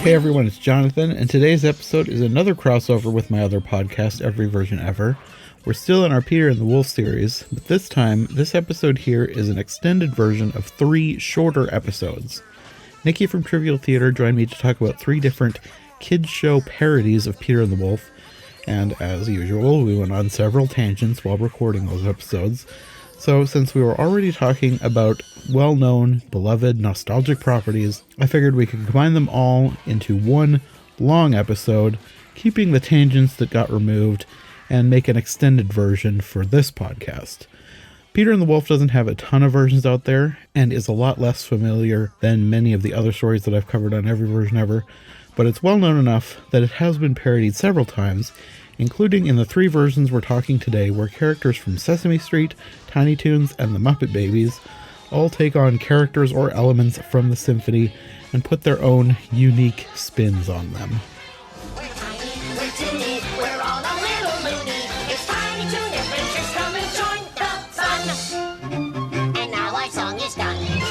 Hey everyone, it's Jonathan, and today's episode is another crossover with my other podcast, Every Version Ever. We're still in our Peter and the Wolf series, but this time, this episode here is an extended version of 3 shorter episodes. Nikki from Trivial Theater joined me to talk about 3 different kids show parodies of Peter and the Wolf, and as usual, we went on several tangents while recording those episodes. So, since we were already talking about well-known, beloved, nostalgic properties, I figured we could combine them all into one long episode, keeping the tangents that got removed, and make an extended version for this podcast. Peter and the Wolf doesn't have a ton of versions out there, and is a lot less familiar than many of the other stories that I've covered on Every Version Ever, but it's well known enough that it has been parodied several times, including in the 3 versions we're talking today, where characters from Sesame Street, Tiny Toons, and the Muppet Babies all take on characters or elements from the symphony and put their own unique spins on them. We're tiny, we're toony, we're all a little loony. It's Tiny Toon Adventures, come and join the fun. And now our song is done.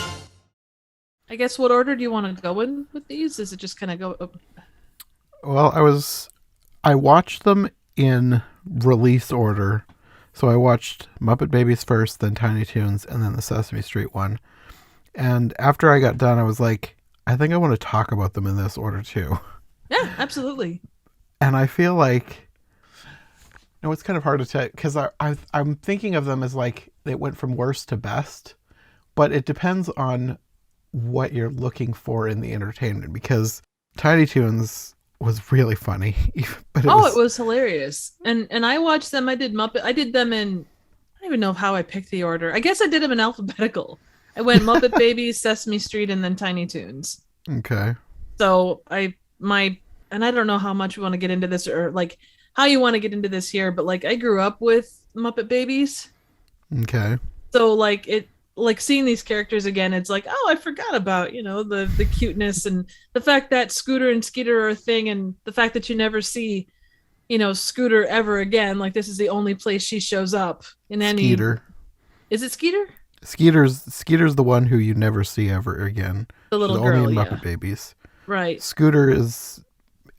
I guess what order do you want to go in with these? Is it just kind of go... Well, I watched them in release order. So I watched Muppet Babies first, then Tiny Toons, and then the Sesame Street one. And after I got done, I was like, I think I want to talk about them in this order too. Yeah, absolutely. And I feel like, it's kind of hard to tell, because I'm thinking of them as like, they went from worst to best. But it depends on what you're looking for in the entertainment, because Tiny Toons was really funny. But it was hilarious. And I watched them. I did them in, I don't even know how I picked the order. I guess I did them in alphabetical. I went Muppet Babies, Sesame Street, and then Tiny Toons. Okay. So and I don't know how much we want to get into this, or like how you want to get into this here, but like I grew up with Muppet Babies. Okay. So like seeing these characters again, it's like, oh, I forgot about, the cuteness and the fact that Scooter and Skeeter are a thing, and the fact that you never see, Scooter ever again. Like, this is the only place she shows up in any... Skeeter. Is it Skeeter? Skeeter's the one who you never see ever again. The little She's girl, only in yeah. Muppet Babies. Right. Scooter is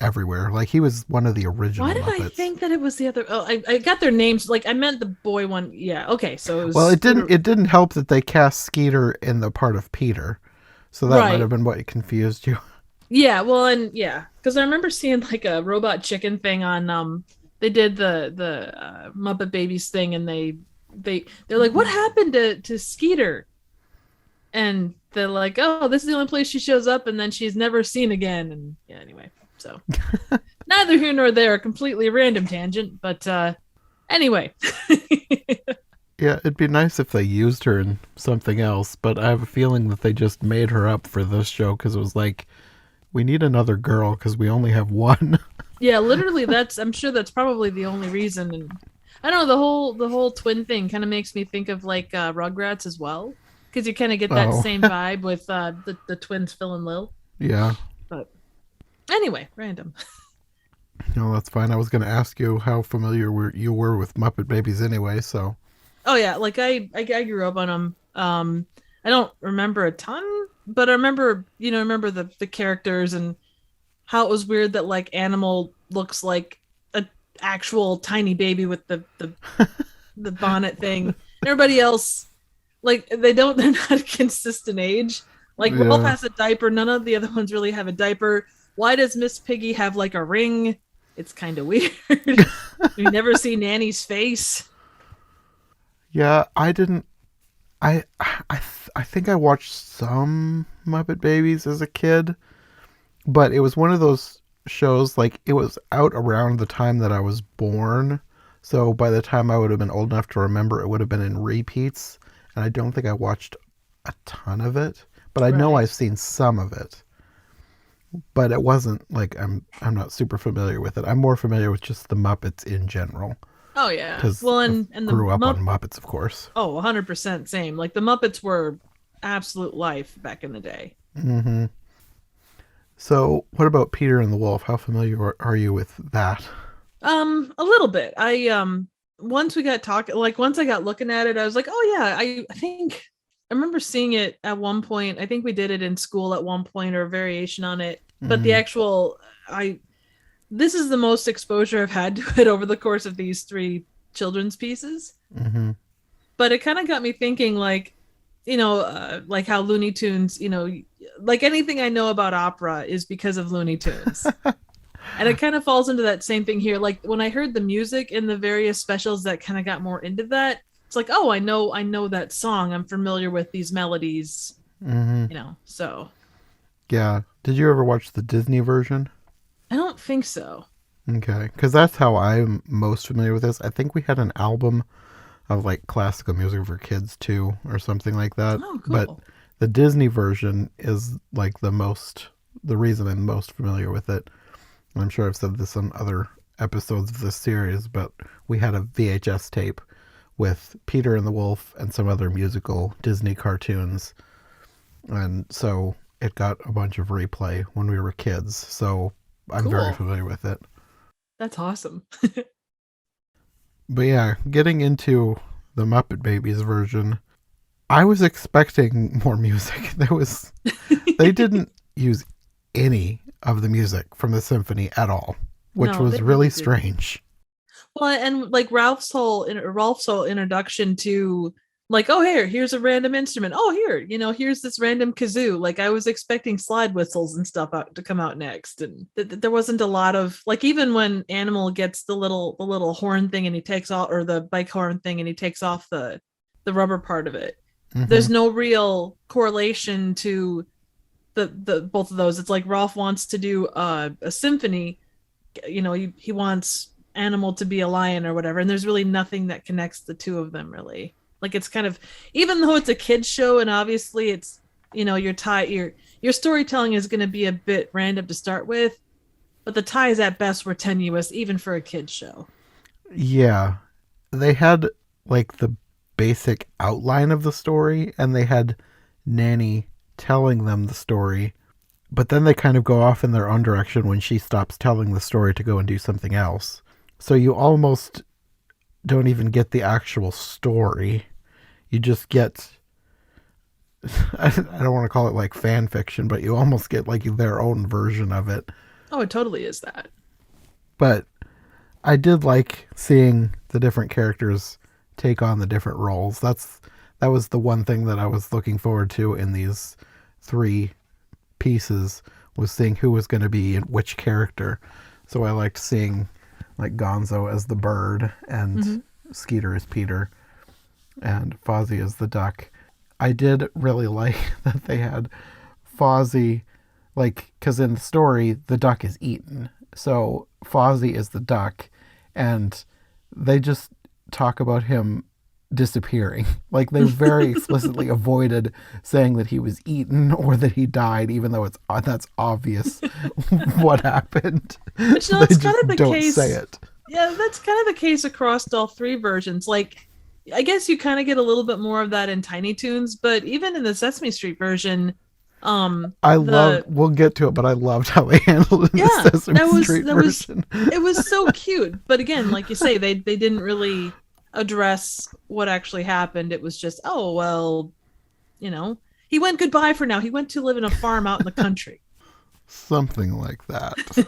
everywhere. Like, he was one of the original Why did Muppets. I think that it was the other? Oh, I got their names. Like, I meant the boy one. Yeah. Okay. So it was. Well, it didn't help that they cast Skeeter in the part of Peter, so that might have been what confused you. Yeah. Well, and yeah, because I remember seeing like a robot chicken thing on. They did the Muppet Babies thing, and they're like, what happened to Skeeter? And they're like, oh, this is the only place she shows up, and then she's never seen again. And yeah, anyway. So neither here nor there, completely random tangent, but anyway. Yeah, it'd be nice if they used her in something else, but I have a feeling that they just made her up for this show because it was like, we need another girl because we only have one. Yeah, literally, I'm sure that's probably the only reason. And I don't know, the whole twin thing kind of makes me think of like Rugrats as well, because you kind of get that same vibe with the twins Phil and Lil. Yeah. But anyway, random. No, that's fine. I was going to ask you how familiar you were with Muppet Babies anyway, so. Oh, yeah. Like, I grew up on them. I don't remember a ton, but I remember, the characters and how it was weird that, like, Animal looks like an actual tiny baby with the bonnet thing. And everybody else, like, they're not a consistent age. Like, Wolf has a diaper. None of the other ones really have a diaper. Why does Miss Piggy have like a ring? It's kind of weird. We never see Nanny's face. Yeah, I didn't. I think I watched some Muppet Babies as a kid, but it was one of those shows, like, it was out around the time that I was born. So by the time I would have been old enough to remember, it would have been in repeats. And I don't think I watched a ton of it, but I know I've seen some of it. But it wasn't like I'm not super familiar with it. I'm more familiar with just the Muppets in general. Oh yeah. Well, and grew up on Muppets, of course. Oh, 100% same. Like, the Muppets were absolute life back in the day. Mm-hmm. So, what about Peter and the Wolf? How familiar are you with that? A little bit. Once we got talking, like, once I got looking at it, I was like, oh yeah, I think I remember seeing it at one point. I think we did it in school at one point, or a variation on it. But the actual, this is the most exposure I've had to it over the course of these 3 children's pieces. Mm-hmm. But it kind of got me thinking, like, like how Looney Tunes, like anything I know about opera is because of Looney Tunes. And it kind of falls into that same thing here. Like when I heard the music in the various specials that kind of got more into that, it's like, oh, I know that song. I'm familiar with these melodies, so. Yeah. Did you ever watch the Disney version? I don't think so. Okay. Because that's how I'm most familiar with this. I think we had an album of like classical music for kids too, or something like that. Oh, cool. But the Disney version is like the reason I'm most familiar with it. And I'm sure I've said this on other episodes of this series, but we had a VHS tape with Peter and the Wolf and some other musical Disney cartoons. And so it got a bunch of replay when we were kids. So I'm very familiar with it. That's awesome. But yeah, getting into the Muppet Babies version, I was expecting more music. They didn't use any of the music from the symphony at all, which was really strange. Well, and like Ralph's whole introduction to, like, oh, here's a random instrument. Oh, here's this random kazoo. Like I was expecting slide whistles and stuff to come out next, and there wasn't a lot of, like, even when Animal gets the little horn thing and he takes off, or the bike horn thing and he takes off the rubber part of it. Mm-hmm. There's no real correlation to the both of those. It's like Ralph wants to do a symphony, he wants Animal to be a lion or whatever, and there's really nothing that connects the two of them really. Like it's kind of, even though it's a kids show and obviously it's, your storytelling is going to be a bit random to start with, but the ties at best were tenuous even for a kids show. Yeah, they had like the basic outline of the story, and they had Nanny telling them the story, but then they kind of go off in their own direction when she stops telling the story to go and do something else. So you almost don't even get the actual story. You just get, I don't want to call it like fan fiction, but you almost get like their own version of it. Oh, it totally is that. But I did like seeing the different characters take on the different roles. That was the one thing that I was looking forward to in these 3 pieces, was seeing who was going to be in which character. So I liked seeing like Gonzo as the bird, and Skeeter as Peter, and Fozzie as the duck. I did really like that they had Fozzie, like, because in the story, the duck is eaten. So Fozzie is the duck, and they just talk about him disappearing. Like, they very explicitly avoided saying that he was eaten or that he died, even though that's obvious what happened. But they it's just kind of the don't case. Say it. Yeah, that's kind of the case across all 3 versions. Like, I guess you kind of get a little bit more of that in Tiny Toons, but even in the Sesame Street version, we'll get to it, but I loved how they handled it in the Sesame Street version. It was so cute. But again, like you say, they didn't really address what actually happened. It was just, oh, well, he went goodbye for now. He went to live in a farm out in the country. Something like that.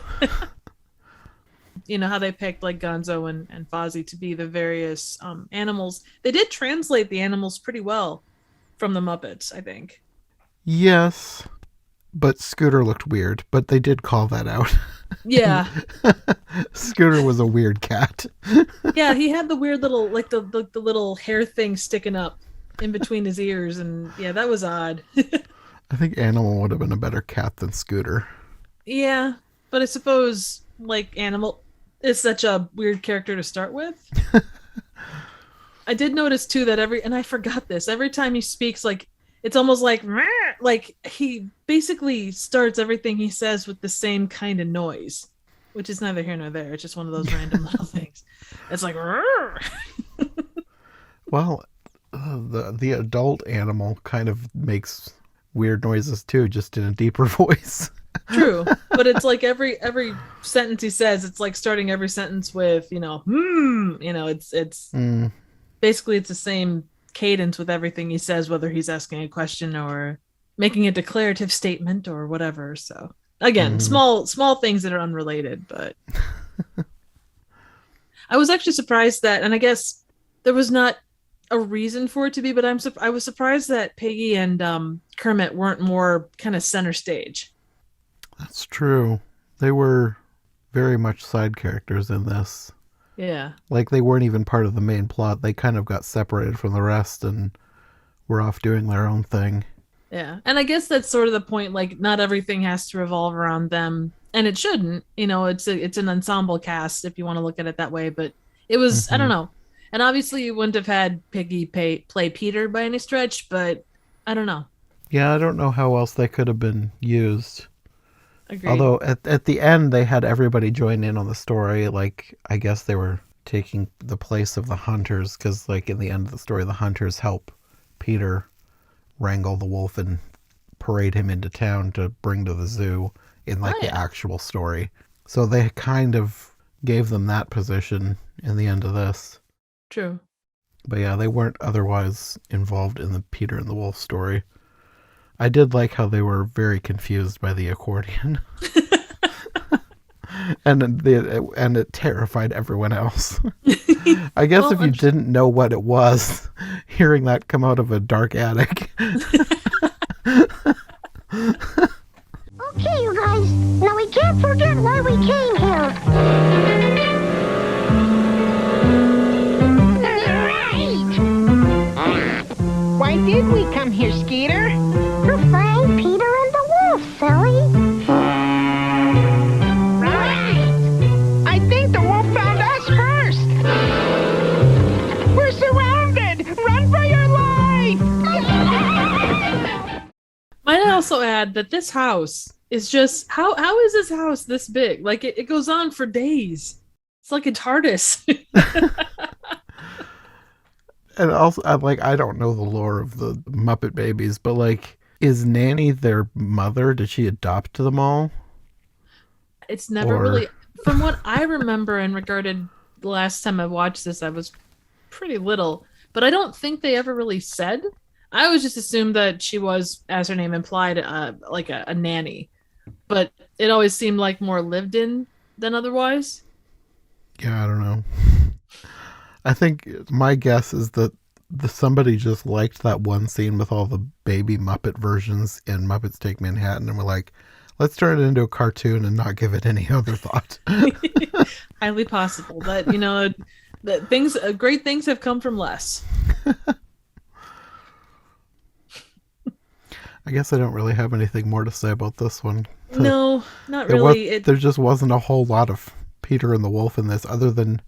How they picked like Gonzo and Fozzie to be the various animals. They did translate the animals pretty well from the Muppets, I think. Yes, but Scooter looked weird, but they did call that out. Yeah. Scooter was a weird cat. Yeah, he had the weird little, like the little hair thing sticking up in between his ears, and yeah, that was odd. I think Animal would have been a better cat than Scooter. Yeah, but I suppose like Animal is such a weird character to start with. I did notice too that and I forgot this, every time he speaks, like it's almost like he basically starts everything he says with the same kind of noise, which is neither here nor there. It's just one of those random little things. It's like well, the adult Animal kind of makes weird noises too, just in a deeper voice. True, but it's like every sentence he says, it's like starting every sentence with it's basically it's the same cadence with everything he says, whether he's asking a question or making a declarative statement or whatever. So Again, small things that are unrelated, but I was actually surprised that, and I guess there was not a reason for it to be, but I was surprised that Piggy and Kermit weren't more kind of center stage. That's true. They were very much side characters in this. Yeah. Like, they weren't even part of the main plot. They kind of got separated from the rest and were off doing their own thing. Yeah. And I guess that's sort of the point. Like, not everything has to revolve around them. And it shouldn't. It's an ensemble cast if you want to look at it that way. But it was, I don't know. And obviously you wouldn't have had Piggy play Peter by any stretch, but I don't know. Yeah, I don't know how else they could have been used. Agreed. Although at the end they had everybody join in on the story. Like, I guess they were taking the place of the hunters, because like in the end of the story the hunters help Peter wrangle the wolf and parade him into town to bring to the zoo in like the actual story. So they kind of gave them that position in the end of this. True. But yeah, they weren't otherwise involved in the Peter and the Wolf story. I did like how they were very confused by the accordion. and it terrified everyone else. I guess if you didn't know what it was, hearing that come out of a dark attic. Okay, you guys. Now we can't forget why we came here. Right! Why did we come here, Skeeter? To find Peter and the Wolf, silly. Right! I think the wolf found us first. We're surrounded! Run for your life! Might I also add that this house is just how is this house this big? Like it goes on for days. It's like a TARDIS. And also, I don't know the lore of the Muppet Babies, but like, is Nanny their mother? Did she adopt them all? It's never really, from what I remember and regarded the last time I watched this, I was pretty little, but I don't think they ever really said. I always just assumed that she was, as her name implied, like a nanny, but it always seemed like more lived in than otherwise. Yeah, I don't know. I think my guess is that somebody just liked that one scene with all the baby Muppet versions in Muppets Take Manhattan and were like, let's turn it into a cartoon and not give it any other thought. Highly possible that, that great things have come from less. I guess I don't really have anything more to say about this one. No, not really. There just wasn't a whole lot of Peter and the Wolf in this, other than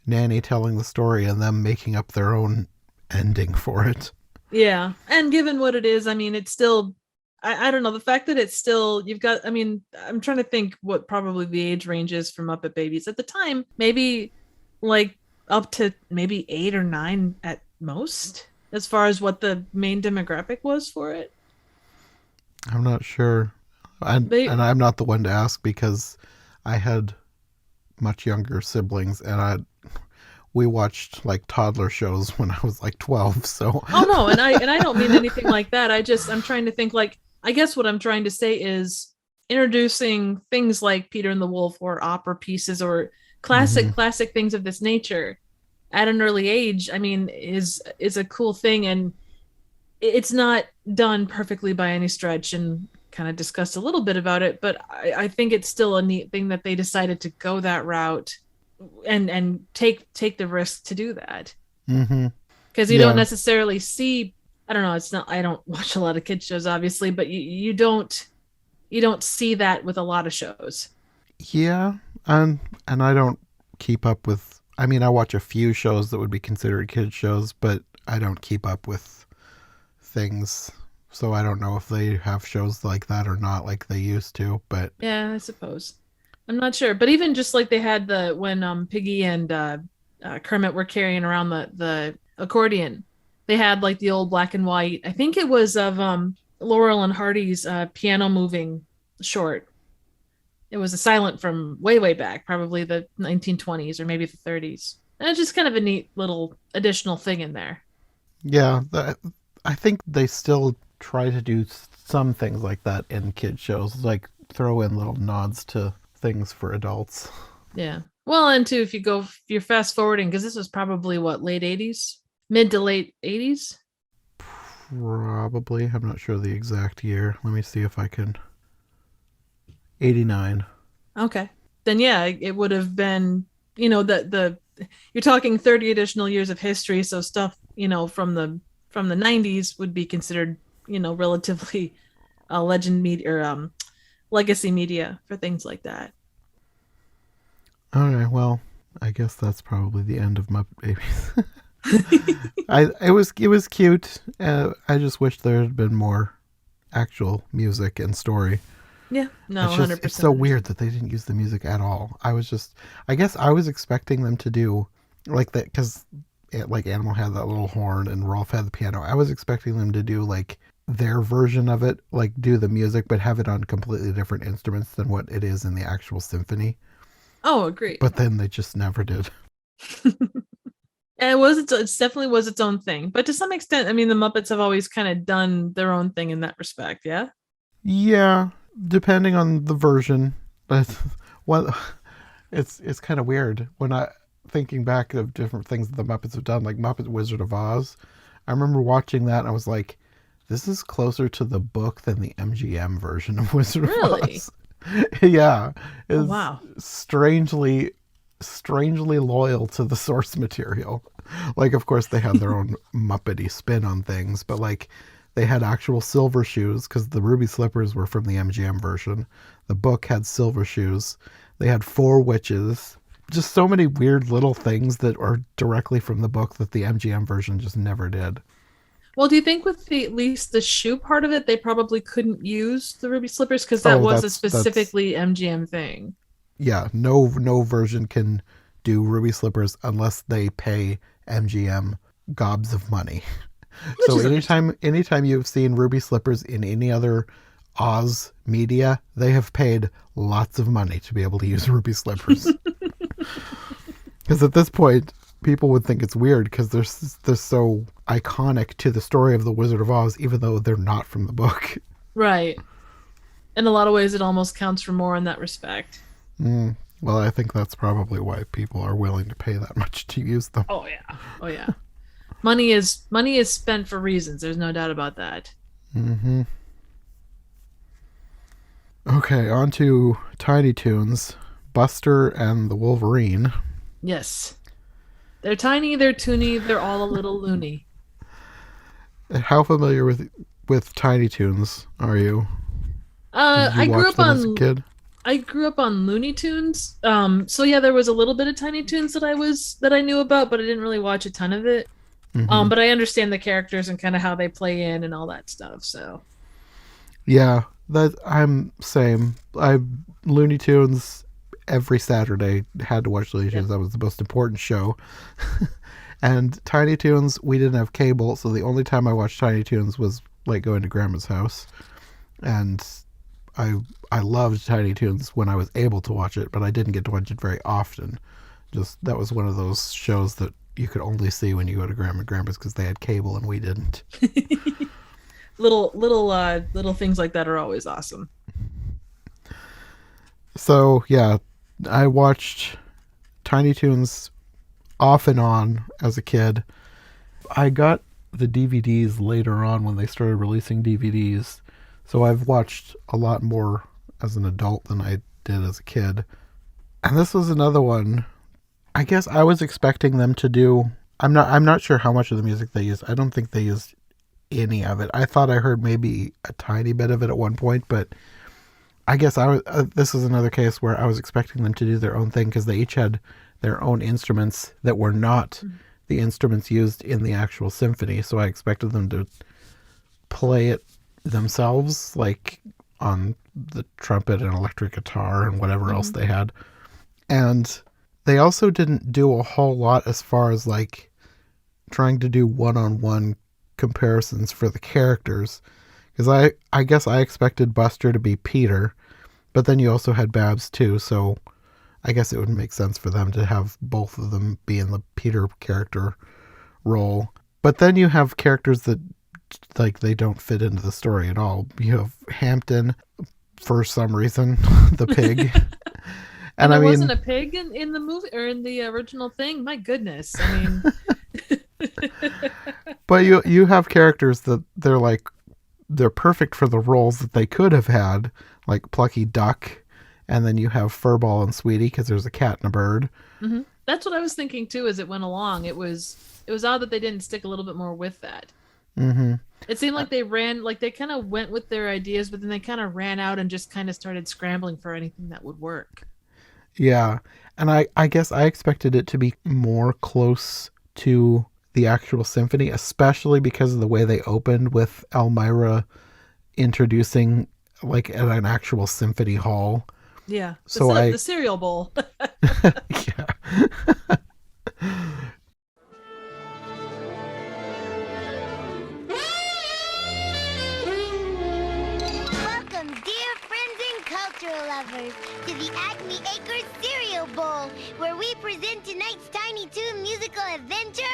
Nanny telling the story and them making up their own ending for it. Yeah. And given what it is, I mean, it's still, I don't know, the fact that it's still, I'm trying to think what probably the age range is for Muppet Babies. At the time, maybe like up to maybe 8 or 9 at most, as far as what the main demographic was for it. I'm not sure. And I'm not the one to ask because I had much younger siblings and we watched like toddler shows when I was like 12. So oh no, and I don't mean anything like that. I'm trying to think, like, I guess what I'm trying to say is introducing things like Peter and the Wolf or opera pieces or classic things of this nature at an early age, I mean, is a cool thing, and it's not done perfectly by any stretch, and kind of discussed a little bit about it, but I think it's still a neat thing that they decided to go that route and take the risk to do that. Because you don't necessarily see, I don't know, I don't watch a lot of kids shows obviously, but you don't see that with a lot of shows. Yeah, and I don't keep up with, I mean, I watch a few shows that would be considered kids shows, but I don't keep up with things, so I don't know if they have shows like that or not, like they used to. But yeah, I suppose, I'm not sure. But even just like they had when Piggy and Kermit were carrying around the accordion, they had like the old black and white, I think it was of Laurel and Hardy's piano moving short. It was a silent from way back, probably the 1920s or maybe the 30s. And it's just kind of a neat little additional thing in there. Yeah, I think they still try to do some things like that in kid shows, like throw in little nods to things for adults. Yeah. Well, and too, if you're fast forwarding, because this was probably what, late 80s? Mid to late 80s? Probably. I'm not sure the exact year. Let me see if I can. 89. Okay. Then yeah, it would have been, you're talking 30 additional years of history, so stuff, from the 90s would be considered, relatively legend media or legacy media for things like that. All right, well, I guess that's probably the end of Muppet Babies. It was cute. I just wish there had been more actual music and story. Yeah, no, 100%. It's so weird that they didn't use the music at all. I guess I was expecting them to do like that because like Animal had that little horn and Rolf had the piano. I was expecting them to do like their version of it, like do the music, but have it on completely different instruments than what it is in the actual symphony. Oh, agreed. But then they just never did. And it definitely was its own thing. But to some extent, I mean, the Muppets have always kind of done their own thing in that respect, yeah? Yeah, depending on the version. But it's kind of weird when I thinking back of different things that the Muppets have done, like Muppet Wizard of Oz. I remember watching that and I was like, this is closer to the book than the MGM version of Wizard of Oz. Yeah. It's wow. Strangely loyal to the source material. Like, of course, they had their own Muppety spin on things, but like they had actual silver shoes because the ruby slippers were from the MGM version. The book had silver shoes. They had 4 witches. Just so many weird little things that are directly from the book that the MGM version just never did. Well, do you think with at least the shoe part of it, they probably couldn't use the ruby slippers because that was a specifically MGM thing? Yeah, no version can do ruby slippers unless they pay MGM gobs of money. So anytime you've seen ruby slippers in any other Oz media, they have paid lots of money to be able to use ruby slippers. Because at this point, people would think it's weird because they're so iconic to the story of the Wizard of Oz, even though they're not from the book. Right. In a lot of ways, it almost counts for more in that respect. Well, I think that's probably why people are willing to pay that much to use them. Oh yeah. Money is spent for reasons. There's no doubt about that. Mm-hmm. Okay, on to Tiny Toons, Buster and the Wolverine. Yes. They're tiny, they're toony, they're all a little loony. How familiar with Tiny Toons are you? I grew up as a kid? I grew up on Looney Tunes. So yeah, there was a little bit of Tiny Toons that I knew about, but I didn't really watch a ton of it. Mm-hmm. But I understand the characters and kind of how they play in and all that stuff. So yeah, I'm same. Looney Tunes every Saturday had to watch Looney Tunes. Yep. That was the most important show. And Tiny Toons, we didn't have cable, so the only time I watched Tiny Toons was like going to Grandma's house. And I loved Tiny Toons when I was able to watch it, but I didn't get to watch it very often. Just that was one of those shows that you could only see when you go to Grandma and Grandpa's because they had cable and we didn't. little things like that are always awesome. So yeah, I watched Tiny Toons off and on as a kid. I got the DVDs later on when they started releasing DVDs. So I've watched a lot more as an adult than I did as a kid. And this was another one. I guess I was expecting them to do. I'm not sure how much of the music they used. I don't think they used any of it. I thought I heard maybe a tiny bit of it at one point, but I guess this is another case where I was expecting them to do their own thing because they each had their own instruments that were not the instruments used in the actual symphony. So I expected them to play it themselves, like on the trumpet and electric guitar and whatever else they had. And they also didn't do a whole lot as far as like trying to do one-on-one comparisons for the characters. Because I guess I expected Buster to be Peter, but then you also had Babs too, so I guess it would make sense for them to have both of them be in the Peter character role. But then you have characters that like they don't fit into the story at all. You have Hampton. for some reason, the pig. And I there mean, wasn't a pig in the movie or in the original thing. My goodness. I mean, but you have characters that they're perfect for the roles that they could have had, like Plucky Duck, and then you have Furball and Sweetie because there's a cat and a bird. mm-hmm. That's what I was thinking too as it went along. It was odd that they didn't stick a little bit more with that. Mm-hmm. It seemed like they kind of went with their ideas, but then they kind of ran out and just kind of started scrambling for anything that would work. Yeah, and I guess I expected it to be more close to the actual symphony, especially because of the way they opened with Elmira introducing like at an actual symphony hall. Yeah. So the cereal bowl. yeah. Welcome, dear friends and cultural lovers, to the Acme Acres Cereal Bowl, where we present tonight's Tiny Toon musical adventure,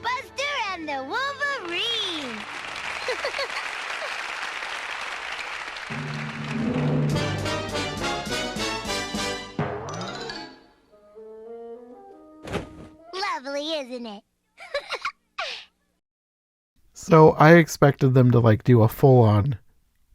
Buster and the Wolverine. Lovely, isn't it? So I expected them to like do a full-on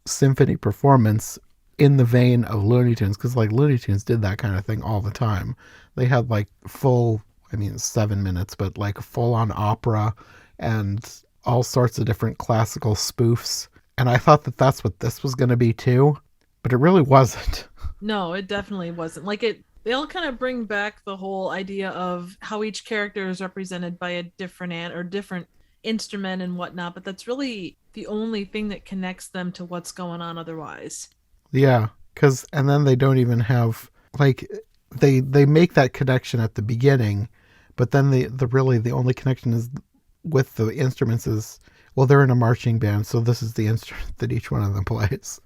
symphony performance in the vein of Looney Tunes, because like Looney Tunes did that kind of thing all the time. They had like full, I mean 7 minutes, but like full-on opera and all sorts of different classical spoofs. And I thought that that's what this was going to be too, but it really wasn't. No, it definitely wasn't. They all kind of bring back the whole idea of how each character is represented by a different instrument and whatnot, but that's really the only thing that connects them to what's going on otherwise. Yeah, and then they don't even have like they make that connection at the beginning, but then the only connection is with the instruments is, well, they're in a marching band, so this is the instrument that each one of them plays.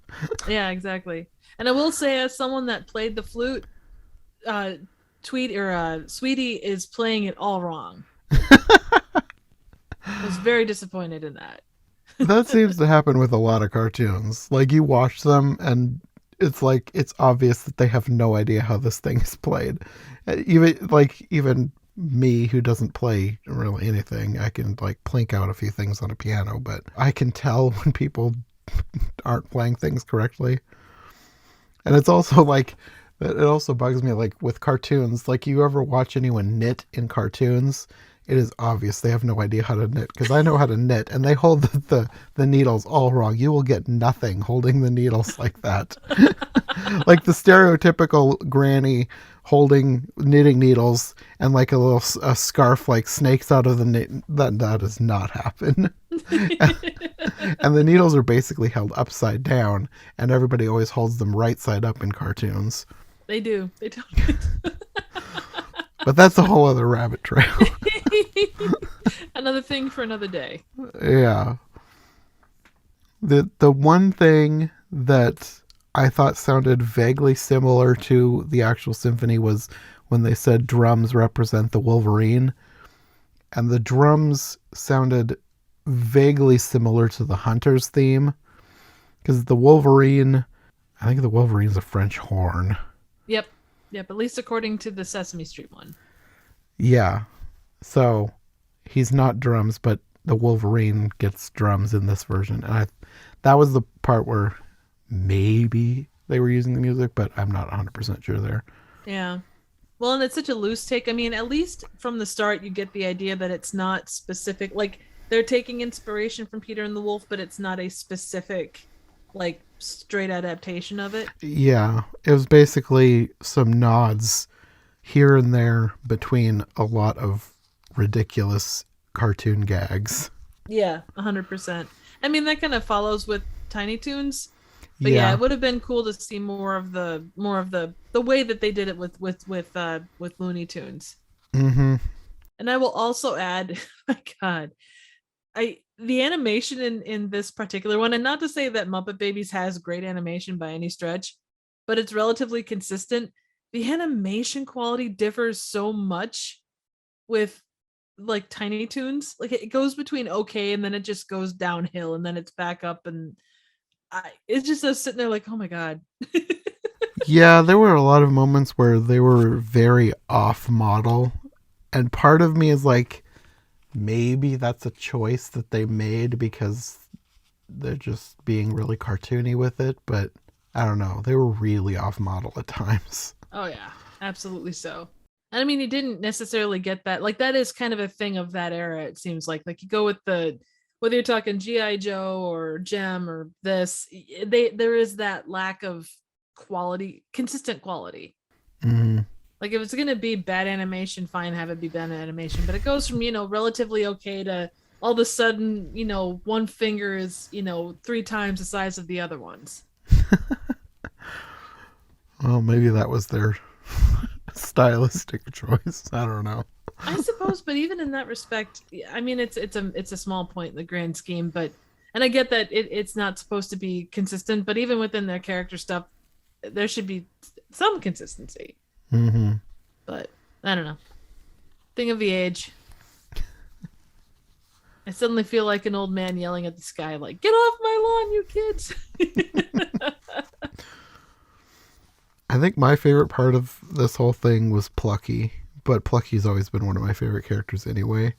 Yeah, exactly. And I will say, as someone that played the flute, Sweetie is playing it all wrong. I was very disappointed in that. That seems to happen with a lot of cartoons. Like you watch them and it's like it's obvious that they have no idea how this thing is played. Even me, who doesn't play really anything, I can like plink out a few things on a piano, but I can tell when people aren't playing things correctly. And it's also like, it also bugs me, like with cartoons, like you ever watch anyone knit in cartoons, it is obvious they have no idea how to knit, because I know how to knit and they hold the needles all wrong. You will get nothing holding the needles like that. Like the stereotypical granny holding knitting needles and like a scarf like snakes out of the knit. That does not happen. And the needles are basically held upside down, and everybody always holds them right side up in cartoons. They do. They don't. But that's a whole other rabbit trail. Another thing for another day. Yeah. The one thing that I thought sounded vaguely similar to the actual symphony was when they said drums represent the Wolverine. And the drums sounded vaguely similar to the Hunter's theme. Because I think the Wolverine's a French horn. Yep, at least according to the Sesame Street one. Yeah. So he's not drums, but the Wolverine gets drums in this version. And that was the part where maybe they were using the music, but I'm not 100% sure there. Yeah. Well, and it's such a loose take. I mean, at least from the start, you get the idea that it's not specific. Like, they're taking inspiration from Peter and the Wolf, but it's not a specific, like, straight adaptation of it. Yeah. It was basically some nods here and there between a lot of ridiculous cartoon gags. Yeah, 100%. I mean, that kind of follows with Tiny Toons. But yeah, it would have been cool to see more of the way that they did it with Looney Tunes. Mm-hmm. And I will also add, my God, the animation in this particular one, and not to say that Muppet Babies has great animation by any stretch, but it's relatively consistent. The animation quality differs so much with like Tiny Toons. Like it goes between okay and then it just goes downhill and then it's back up, and it's just us sitting there like, oh my god. Yeah, there were a lot of moments where they were very off model. And part of me is like, maybe that's a choice that they made because they're just being really cartoony with it. But I don't know. They were really off model at times. Oh yeah, absolutely so. And I mean, you didn't necessarily get that. Like that is kind of a thing of that era. It seems like you go with whether you're talking GI Joe or Gem or this, there is that lack of quality, consistent quality. Mm-hmm. Like if it's gonna be bad animation, fine, have it be bad animation. But it goes from relatively okay to all of a sudden one finger is 3 times the size of the other ones. Well, maybe that was their stylistic choice. I don't know. I suppose, but even in that respect, I mean, it's a small point in the grand scheme. But and I get that it's not supposed to be consistent, but even within their character stuff, there should be some consistency. Mm-hmm. But I don't know. Thing of the age. I suddenly feel like an old man yelling at the sky, like, "Get off my lawn, you kids!" I think my favorite part of this whole thing was Plucky, but Plucky's always been one of my favorite characters anyway.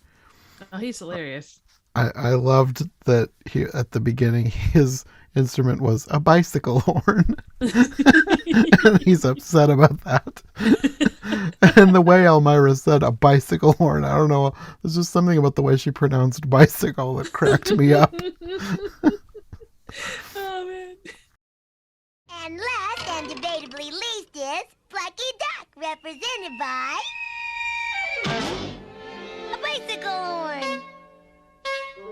Oh, he's hilarious. I loved that at the beginning his instrument was a bicycle horn. And he's upset about that. And the way Elmira said a bicycle horn, I don't know, there's just something about the way she pronounced bicycle that cracked me up. Oh man. And last and debatably least is Plucky Duck, represented by a bicycle horn.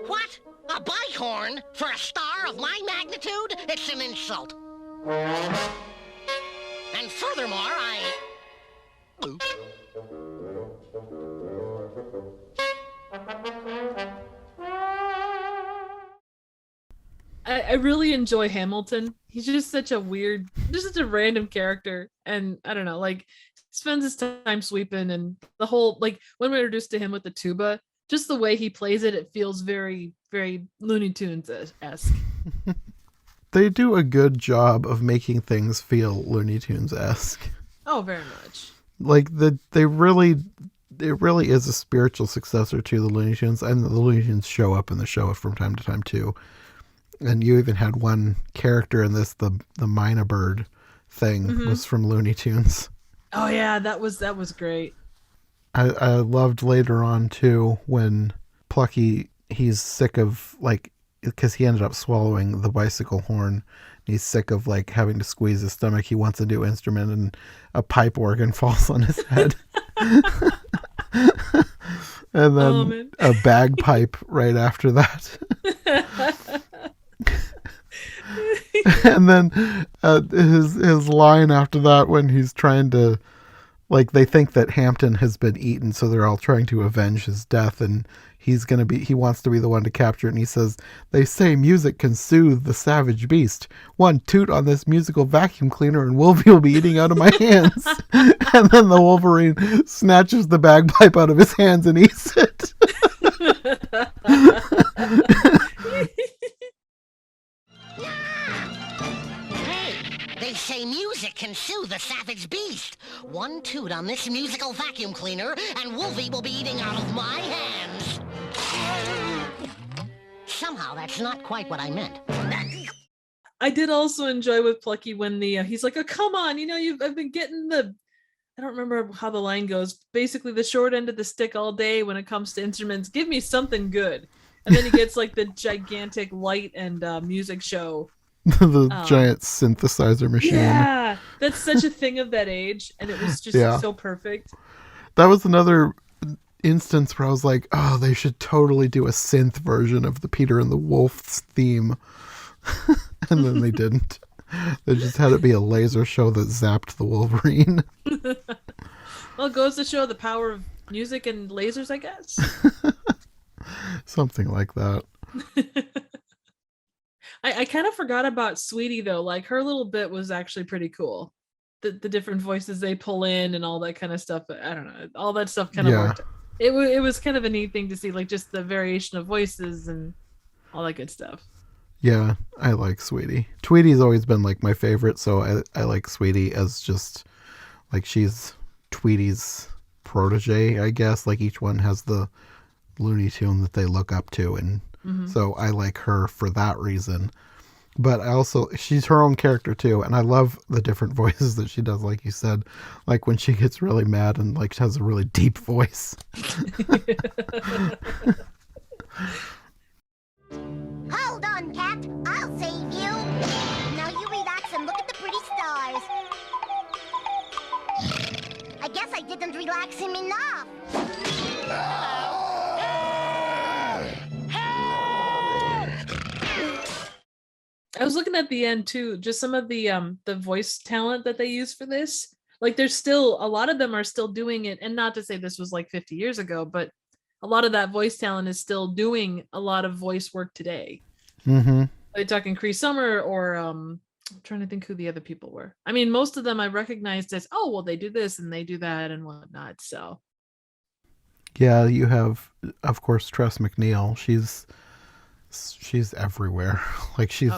What? A bike horn? For a star of my magnitude? It's an insult. And furthermore, I really enjoy Hamilton. He's just such a random character. And I don't know, like spends his time sweeping and the whole, like when we're introduced to him with the tuba, just the way he plays it, it feels very, very Looney Tunes-esque. They do a good job of making things feel Looney Tunes-esque. Oh, very much. Like it really is a spiritual successor to the Looney Tunes, and the Looney Tunes show up in the show from time to time too. And you even had one character in this, the Mina Bird thing was from Looney Tunes. Oh yeah, that was great. I loved later on too when Plucky, he's sick of because he ended up swallowing the bicycle horn. He's sick of having to squeeze his stomach. He wants a new instrument, and a pipe organ falls on his head. And then a bagpipe right after that. And then his line after that when he's trying to, they think that Hampton has been eaten, so they're all trying to avenge his death, and he wants to be the one to capture it, and he says, "They say music can soothe the savage beast. One toot on this musical vacuum cleaner and Wolvie will be eating out of my hands." And then the Wolverine snatches the bagpipe out of his hands and eats it. they say music can soothe the savage beast. One toot on this musical vacuum cleaner, and Wolvie will be eating out of my hands. Somehow that's not quite what I meant. I did also enjoy with Plucky when he's like, "Oh, come on, I've been getting I don't remember how the line goes. Basically, the short end of the stick all day when it comes to instruments. Give me something good." And then he gets the gigantic light and music show. The giant synthesizer machine. Yeah, that's such a thing of that age, and it was just so perfect. That was another instance where I was like, oh, they should totally do a synth version of the Peter and the Wolf's theme. And then they didn't. They just had it be a laser show that zapped the Wolverine. Well, it goes to show the power of music and lasers, I guess. Something like that. I kind of forgot about Sweetie, though. Her little bit was actually pretty cool. The different voices they pull in and all that kind of stuff. I don't know. All that stuff kind of worked. It was kind of a neat thing to see, just the variation of voices and all that good stuff. Yeah, I like Sweetie. Tweety's always been like my favorite, so I like Sweetie as just like she's Tweety's protege, I guess. Like each one has the Looney Tune that they look up to, and so I like her for that reason. But I also, she's her own character too, and I love the different voices that she does, like you said, like when she gets really mad and like has a really deep voice. Hold on, Cat. I'll save you. Now you relax and look at the pretty stars. I guess I didn't relax him enough. I was looking at the end too, just some of the voice talent that they use for this. Like there's still a lot of them are still doing it, and not to say this was like 50 years ago, but a lot of that voice talent is still doing a lot of voice work today. Mm-hmm. Are you talking Cree Summer or I'm trying to think who the other people were. I mean, most of them I recognized as, oh, well, they do this and they do that and whatnot. So Yeah, you have, of course, Tress MacNeille. She's everywhere. Like she's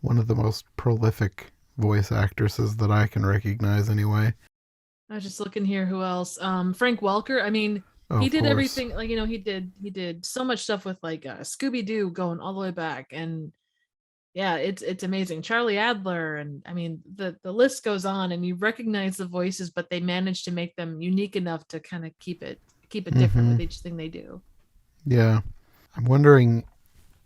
one of the most prolific voice actresses that I can recognize anyway. I was just looking here who else. Frank Welker. I mean, he did everything, like, you know, he did so much stuff with like Scooby-Doo going all the way back, and yeah, it's amazing. Charlie Adler, and I mean the list goes on, and you recognize the voices, but they managed to make them unique enough to kind of keep it different with each thing they do. Yeah. I'm wondering,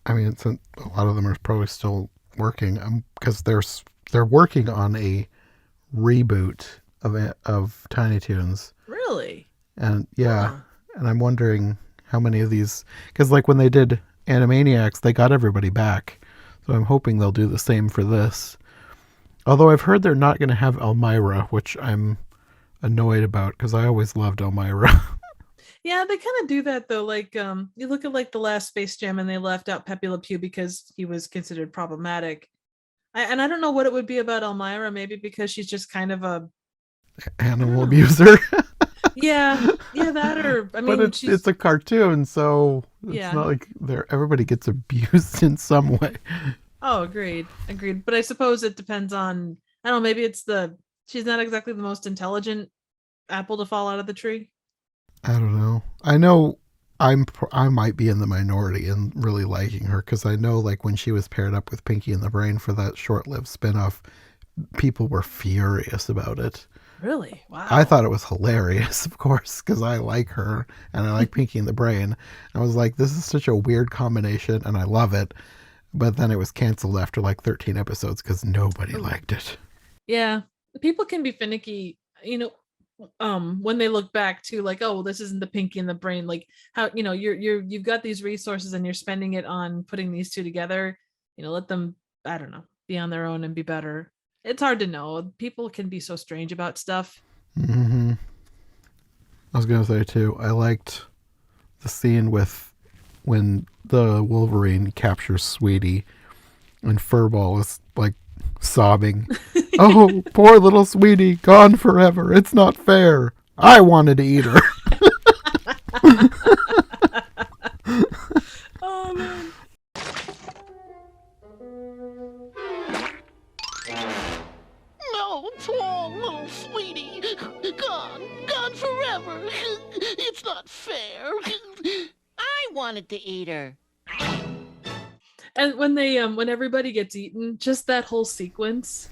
I mean, a lot of them are probably still working, because they're working on a reboot of Tiny Toons. Really? And yeah, and I'm wondering how many of these, because like when they did Animaniacs, they got everybody back. So I'm hoping they'll do the same for this. Although I've heard they're not going to have Elmira, which I'm annoyed about because I always loved Elmira. Yeah, they kind of do that though. Like, you look at like the last Space Jam, and they left out Pepe Le Pew because he was considered problematic. And I don't know what it would be about Elmira. Maybe because she's just kind of a animal abuser. yeah, that, or I mean, but it's a cartoon, so it's not like everybody gets abused in some way. Oh, agreed. But I suppose it depends on, I don't know, maybe it's she's not exactly the most intelligent apple to fall out of the tree. I don't know. I know I might be in the minority in really liking her, because I know like when she was paired up with Pinky and the Brain for that short-lived spinoff, people were furious about it. Really? Wow. I thought it was hilarious, of course, because I like her and I like Pinky and the Brain. I was like, this is such a weird combination and I love it. But then it was canceled after like 13 episodes because nobody liked it. Yeah. People can be finicky, you know, when they look back to like, oh, well, this isn't the Pinky and the Brain. Like how, you know, you've got these resources and you're spending it on putting these two together, you know, let them, I don't know, be on their own and be better. It's hard to know. People can be so strange about stuff. Mm-hmm. I was going to say, too, I liked the scene when the Wolverine captures Sweetie and Furball is, like, sobbing. Oh, poor little Sweetie, gone forever. It's not fair. I wanted to eat her. Oh, man. No, poor little Sweetie. Gone forever. It's not fair. I wanted to eat her. And when they when everybody gets eaten, just that whole sequence,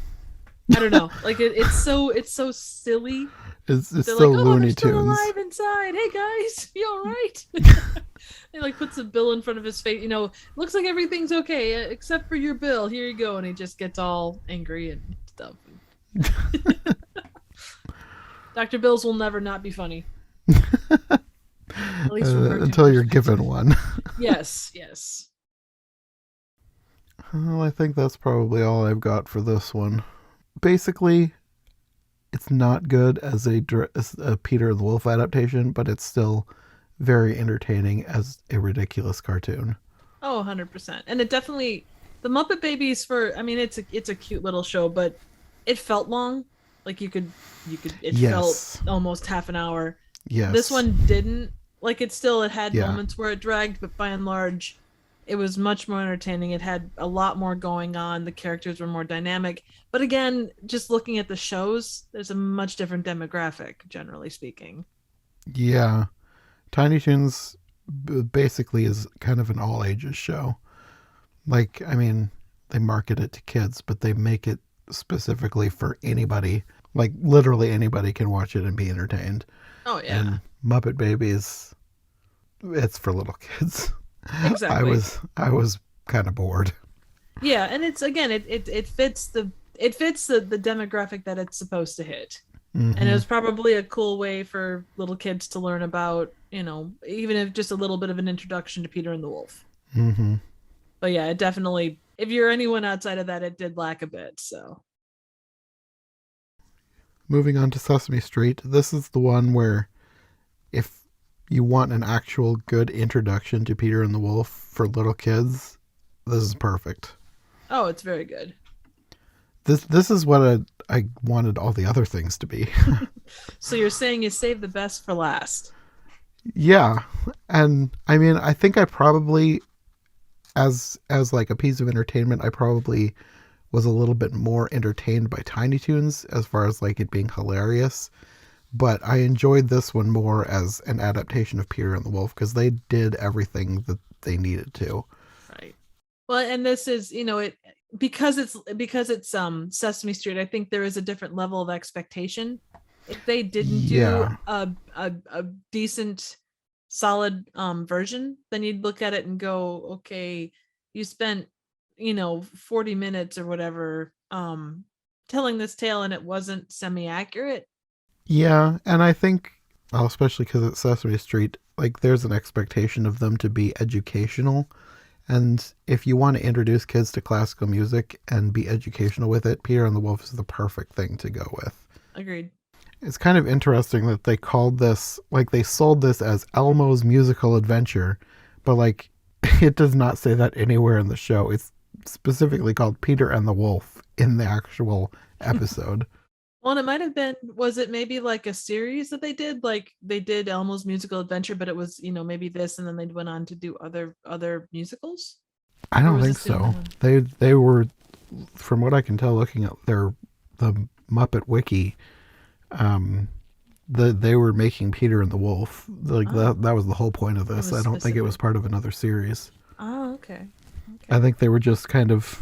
I don't know, like it's so silly. It's They're so like, oh, Looney they're still Tunes. alive inside. Hey guys, you all right? He like puts a bill in front of his face. You know, looks like everything's okay except for your bill. Here you go. And he just gets all angry and stuff. Dr. Bills will never not be funny. At least until you're given one. Yes. Well, I think that's probably all I've got for this one. Basically, it's not good as a Peter the Wolf adaptation, but it's still very entertaining as a ridiculous cartoon. Oh, 100%. And it definitely, the Muppet Babies it's a cute little show, but it felt long. Like it felt almost half an hour. Yes. This one didn't. Like it had moments where it dragged, but by and large, It was much more entertaining. It had a lot more going on. The characters were more dynamic. But again, just looking at the shows, there's a much different demographic, generally speaking. Yeah. Tiny Toons basically is kind of an all ages show. Like, I mean, they market it to kids, but they make it specifically for anybody. Like, literally anybody can watch it and be entertained. Oh, yeah. And Muppet Babies, it's for little kids. Exactly. I was kind of bored. Yeah, and it's again, it fits the demographic that it's supposed to hit. Mm-hmm. And it was probably a cool way for little kids to learn about, even if just a little bit of an introduction to Peter and the Wolf. Mm-hmm. But yeah, it definitely, if you're anyone outside of that, it did lack a bit. So moving on to Sesame Street, this is the one where if you want an actual good introduction to Peter and the Wolf for little kids, this is perfect. Oh, it's very good. This is what I wanted all the other things to be. So you're saying you saved the best for last? Yeah, and I mean, I think I probably, as like a piece of entertainment, I probably was a little bit more entertained by Tiny Toons as far as like it being hilarious. But I enjoyed this one more as an adaptation of Peter and the Wolf because they did everything that they needed to. Right. Well, and this is, it because it's Sesame Street, I think there is a different level of expectation. If they didn't do a decent, solid version, then you'd look at it and go, okay, you spent 40 minutes or whatever telling this tale and it wasn't semi-accurate. Yeah, and I think, well, especially because it's Sesame Street, like there's an expectation of them to be educational. And if you want to introduce kids to classical music and be educational with it, Peter and the Wolf is the perfect thing to go with. Agreed. It's kind of interesting that they called this, like they sold this as Elmo's Musical Adventure, but like it does not say that anywhere in the show. It's specifically called Peter and the Wolf in the actual episode. Well, and it might have been, was it maybe like a series that they did? Like they did Elmo's Musical Adventure, but it was, maybe this, and then they went on to do other musicals? I don't think so. They were, from what I can tell, looking at the Muppet Wiki, they were making Peter and the Wolf. Like that was the whole point of this. I don't think it was part of another series. Oh, okay. I think they were just kind of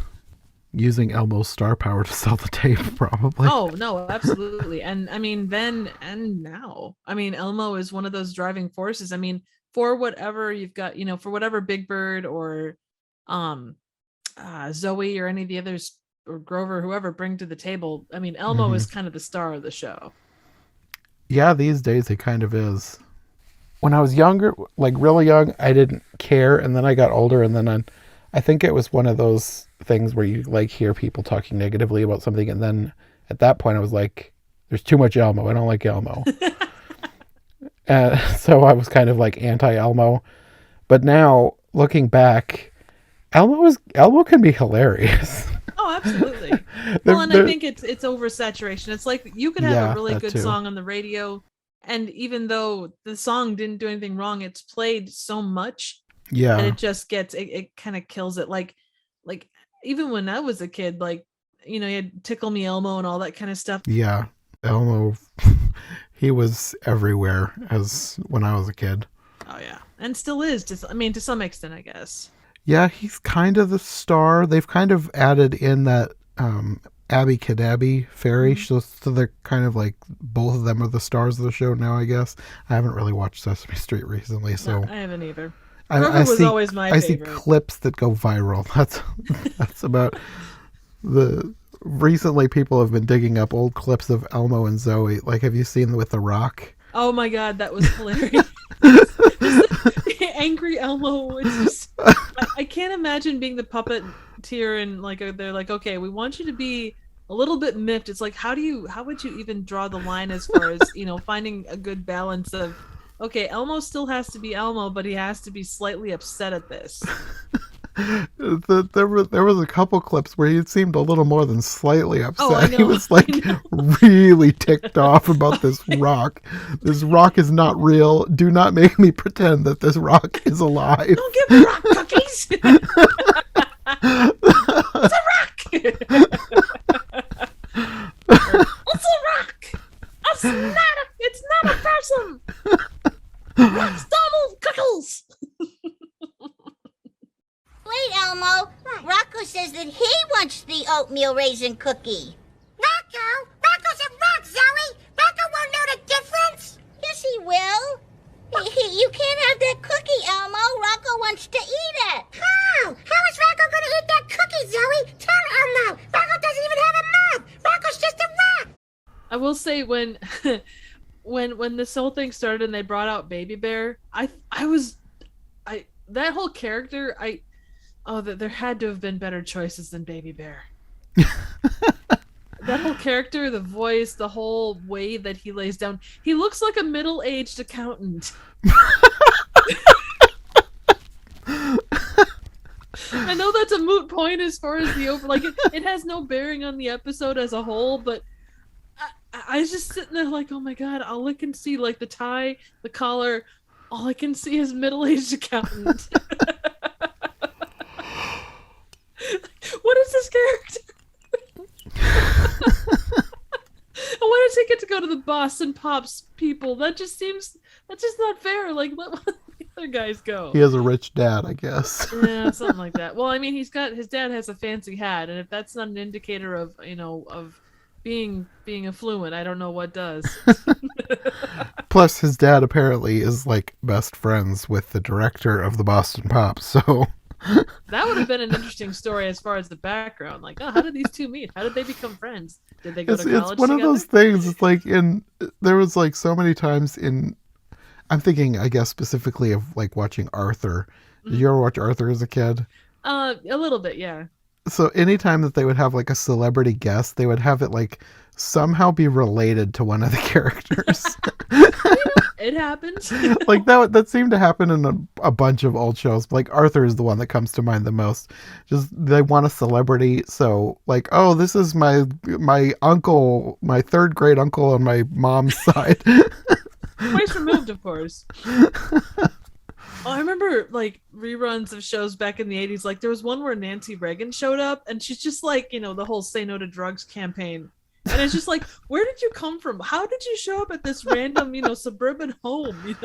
using Elmo's star power to sell the tape, probably. Oh, no, absolutely. And I mean, then and now, I mean, Elmo is one of those driving forces. I mean, for whatever you've got, for whatever Big Bird or Zoe or any of the others, or Grover, whoever bring to the table, I mean, Elmo is kind of the star of the show. Yeah, these days it kind of is. When I was younger, like really young, I didn't care, and then I got older, and then I think it was one of those things where you like hear people talking negatively about something, and then at that point I was like, there's too much Elmo. I don't like Elmo. So I was kind of like anti-Elmo. But now, looking back, Elmo can be hilarious. Oh, absolutely. Well, and I think it's oversaturation. It's like you could have a really good song on the radio, and even though the song didn't do anything wrong, it's played so much. Yeah. And it just gets, it kind of kills it. Like even when I was a kid, like, you had Tickle Me Elmo and all that kind of stuff. Yeah. Elmo, he was everywhere as when I was a kid. Oh yeah. And still is, to some extent, I guess. Yeah, he's kind of the star. They've kind of added in that Abby Cadabby fairy. So they're kind of like, both of them are the stars of the show now, I guess. I haven't really watched Sesame Street recently, so. No, I haven't either. I was always my favorite. I see clips that go viral. That's about recently people have been digging up old clips of Elmo and Zoe. Like, have you seen with The Rock? Oh my God, that was hilarious. Angry Elmo. It's just, I can't imagine being the puppeteer and like they're like, okay, we want you to be a little bit miffed. It's like, how would you even draw the line as far as finding a good balance of, okay, Elmo still has to be Elmo, but he has to be slightly upset at this. There was a couple clips where he seemed a little more than slightly upset. Oh, I know. He was like really ticked off about this rock. This rock is not real. Do not make me pretend that this rock is alive. Don't give me rock cookies. It's a rock. It's a rock. It's not a person. Rocks double cookies. Wait, Elmo. Rocco says that he wants the oatmeal raisin cookie. Rocco? Rocco's a rock, Zoe. Rocco won't know the difference. Yes, he will. You can't have that cookie, Elmo. Rocco wants to eat it. How? How is Rocco going to eat that cookie, Zoe? Tell Elmo. Rocco doesn't even have a mouth. Rocco's just a rock. I will say when when this whole thing started and they brought out Baby Bear, that whole character, there had to have been better choices than Baby Bear. That whole character, the voice, the whole way that he lays down, he looks like a middle-aged accountant. I know that's a moot point as far as it has no bearing on the episode as a whole, but I was just sitting there like, oh my god, all I can see, like the tie, the collar, all I can see is middle-aged accountant. What is this character? Why does he get to go to the Boston Pops people? That's just not fair. Like, let the other guys go. He has a rich dad, I guess. Yeah, something like that. Well, I mean, his dad has a fancy hat, and if that's not an indicator of being affluent, I don't know what does. Plus, his dad apparently is like best friends with the director of the Boston Pops, so that would have been an interesting story as far as the background. Like, how did these two meet? How did they become friends? Did they go to college It's one together? of those things. It's like there was like so many times I'm thinking, I guess, specifically of like watching Arthur. Did you ever watch Arthur as a kid? A little bit, yeah. So anytime that they would have like a celebrity guest, they would have it like somehow be related to one of the characters. It happens. Like that seemed to happen in a bunch of old shows. Like Arthur is the one that comes to mind the most. Just they want a celebrity, so like, oh, this is my uncle, my third great uncle on my mom's side. Twice removed, of course. I remember like reruns of shows back in the 80s. Like there was one where Nancy Reagan showed up, and she's just like, the whole "Say No to Drugs" campaign. And it's just like, where did you come from? How did you show up at this random, suburban home?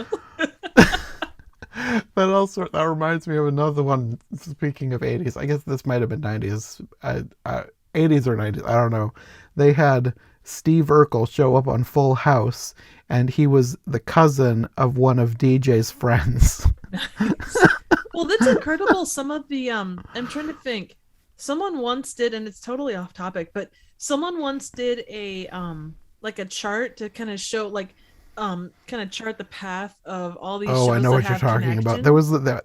That reminds me of another one. Speaking of 80s, I guess this might have been 90s, 80s or 90s. I don't know. They had Steve Urkel show up on Full House, and he was the cousin of one of DJ's friends. Well, that's incredible. Some of the I'm trying to think. Someone once did, and it's totally off topic, but someone once did a like a chart to kind of show kind of chart the path of all these shows. I know that what you're have talking connection. about.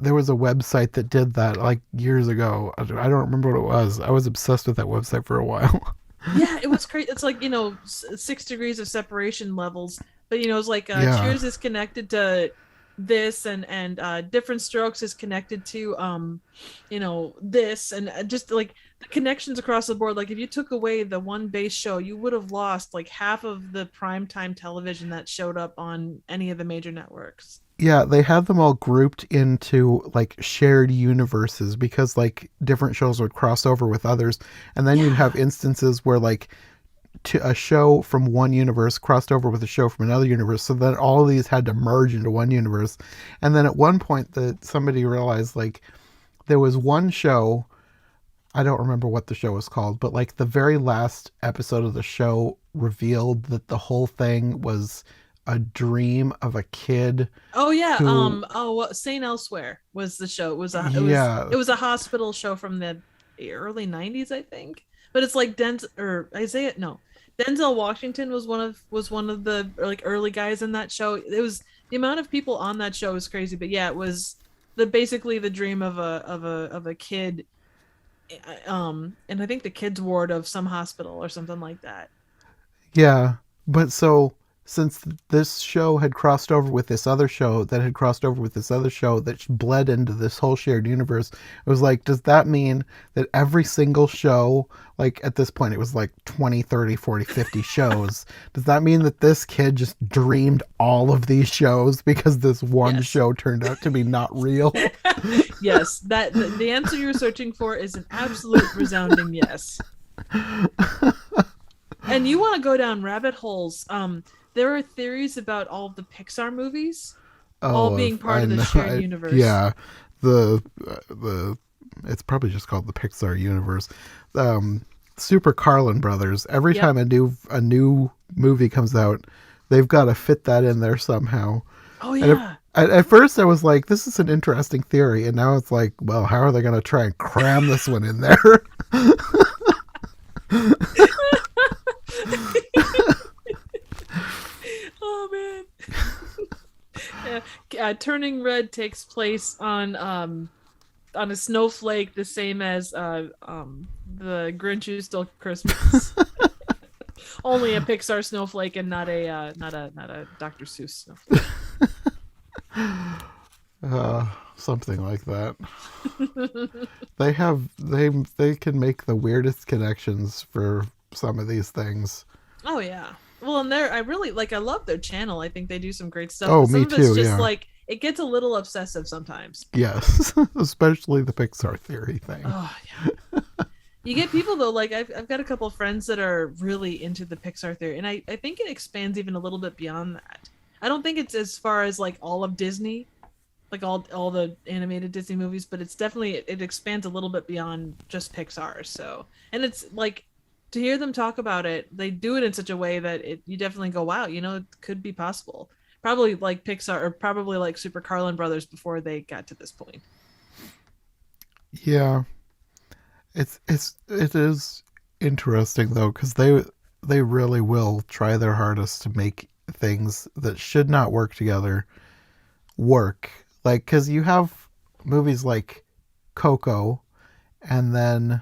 There was a website that did that like years ago. I don't remember what it was. I was obsessed with that website for a while. Yeah, it was great. It's like 6 degrees of separation levels, but it's like Cheers is connected to this, and Different Strokes is connected to this, and just like the connections across the board. Like if you took away the one base show, you would have lost like half of the primetime television that showed up on any of the major networks. Yeah, they had them all grouped into like shared universes because like different shows would cross over with others, and then you'd have instances where like a show from one universe crossed over with a show from another universe, so then all of these had to merge into one universe. And then at one point that somebody realized like there was one show, I don't remember what the show was called, but like the very last episode of the show revealed that the whole thing was a dream of a kid. Oh yeah. Saint Elsewhere was the show. It was a hospital show from the early 90s, I think. But it's like Denzel Washington was one of the like early guys in that show. It was the amount of people on that show was crazy. But yeah, it was basically the dream of a kid, and I think the kids ward of some hospital or something like that. Yeah, but so since this show had crossed over with this other show that had crossed over with this other show that bled into this whole shared universe, it was like, does that mean that every single show, like at this point it was like 20, 30, 40, 50 shows, does that mean that this kid just dreamed all of these shows because this one show turned out to be not real? Yes, that the answer you're searching for is an absolute resounding yes. And you want to go down rabbit holes. There are theories about all of the Pixar movies, all being part of the shared universe. Yeah, it's probably just called the Pixar universe. Super Carlin Brothers. Every time a new movie comes out, they've got to fit that in there somehow. Oh yeah. At first, I was like, "This is an interesting theory," and now it's like, "Well, how are they going to try and cram this one in there?" Oh man. Turning Red takes place on a snowflake, the same as the Grinch Who Stole Christmas. Only a Pixar snowflake and not a Dr. Seuss snowflake. Something like that. They can make the weirdest connections for some of these things. Oh yeah. Well, and I love their channel. I think they do some great stuff. Oh, some me of too. It's just yeah. like it gets a little obsessive sometimes. Yes, especially the Pixar theory thing. Oh yeah. You get people though, like I've got a couple of friends that are really into the Pixar theory, and I think it expands even a little bit beyond that. I don't think it's as far as like all of Disney, like all the animated Disney movies, but it's definitely it expands a little bit beyond just Pixar. So, and it's like to hear them talk about it, they do it in such a way that you definitely go, wow, it could be possible. Probably like Pixar or probably like Super Carlin Brothers before they got to this point. Yeah. It is interesting though, because they really will try their hardest to make things that should not work together work. Like, because you have movies like Coco, and then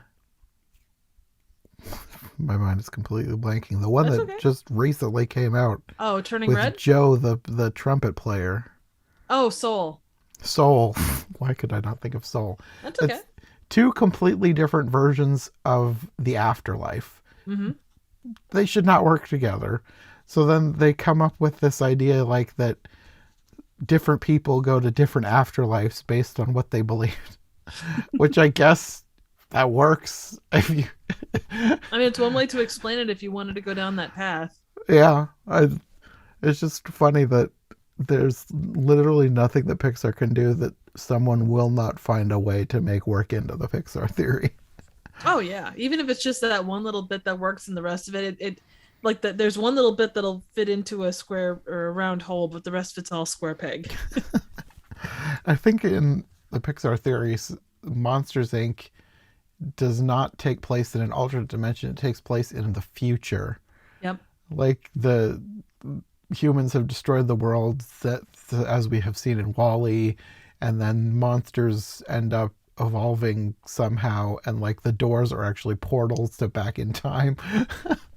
my mind is completely blanking. The one That's that okay. just recently came out. Oh, Turning with Red? Joe, the trumpet player. Oh, Soul. Soul. Why could I not think of Soul? That's okay. It's two completely different versions of the afterlife. Mm-hmm. They should not work together. So then they come up with this idea like that different people go to different afterlives based on what they believed, which I guess that works. I mean, it's one way to explain it if you wanted to go down that path. Yeah. It's just funny that there's literally nothing that Pixar can do that someone will not find a way to make work into the Pixar theory. Oh yeah, even if it's just that one little bit that works and the rest of it like that there's one little bit that'll fit into a square or a round hole, but the rest of it's all square peg. I think in the Pixar theories, Monsters Inc. does not take place in an alternate dimension. It takes place in the future. Yep. Like the humans have destroyed the world as we have seen in WALL-E, and then monsters end up evolving somehow, and like the doors are actually portals to back in time.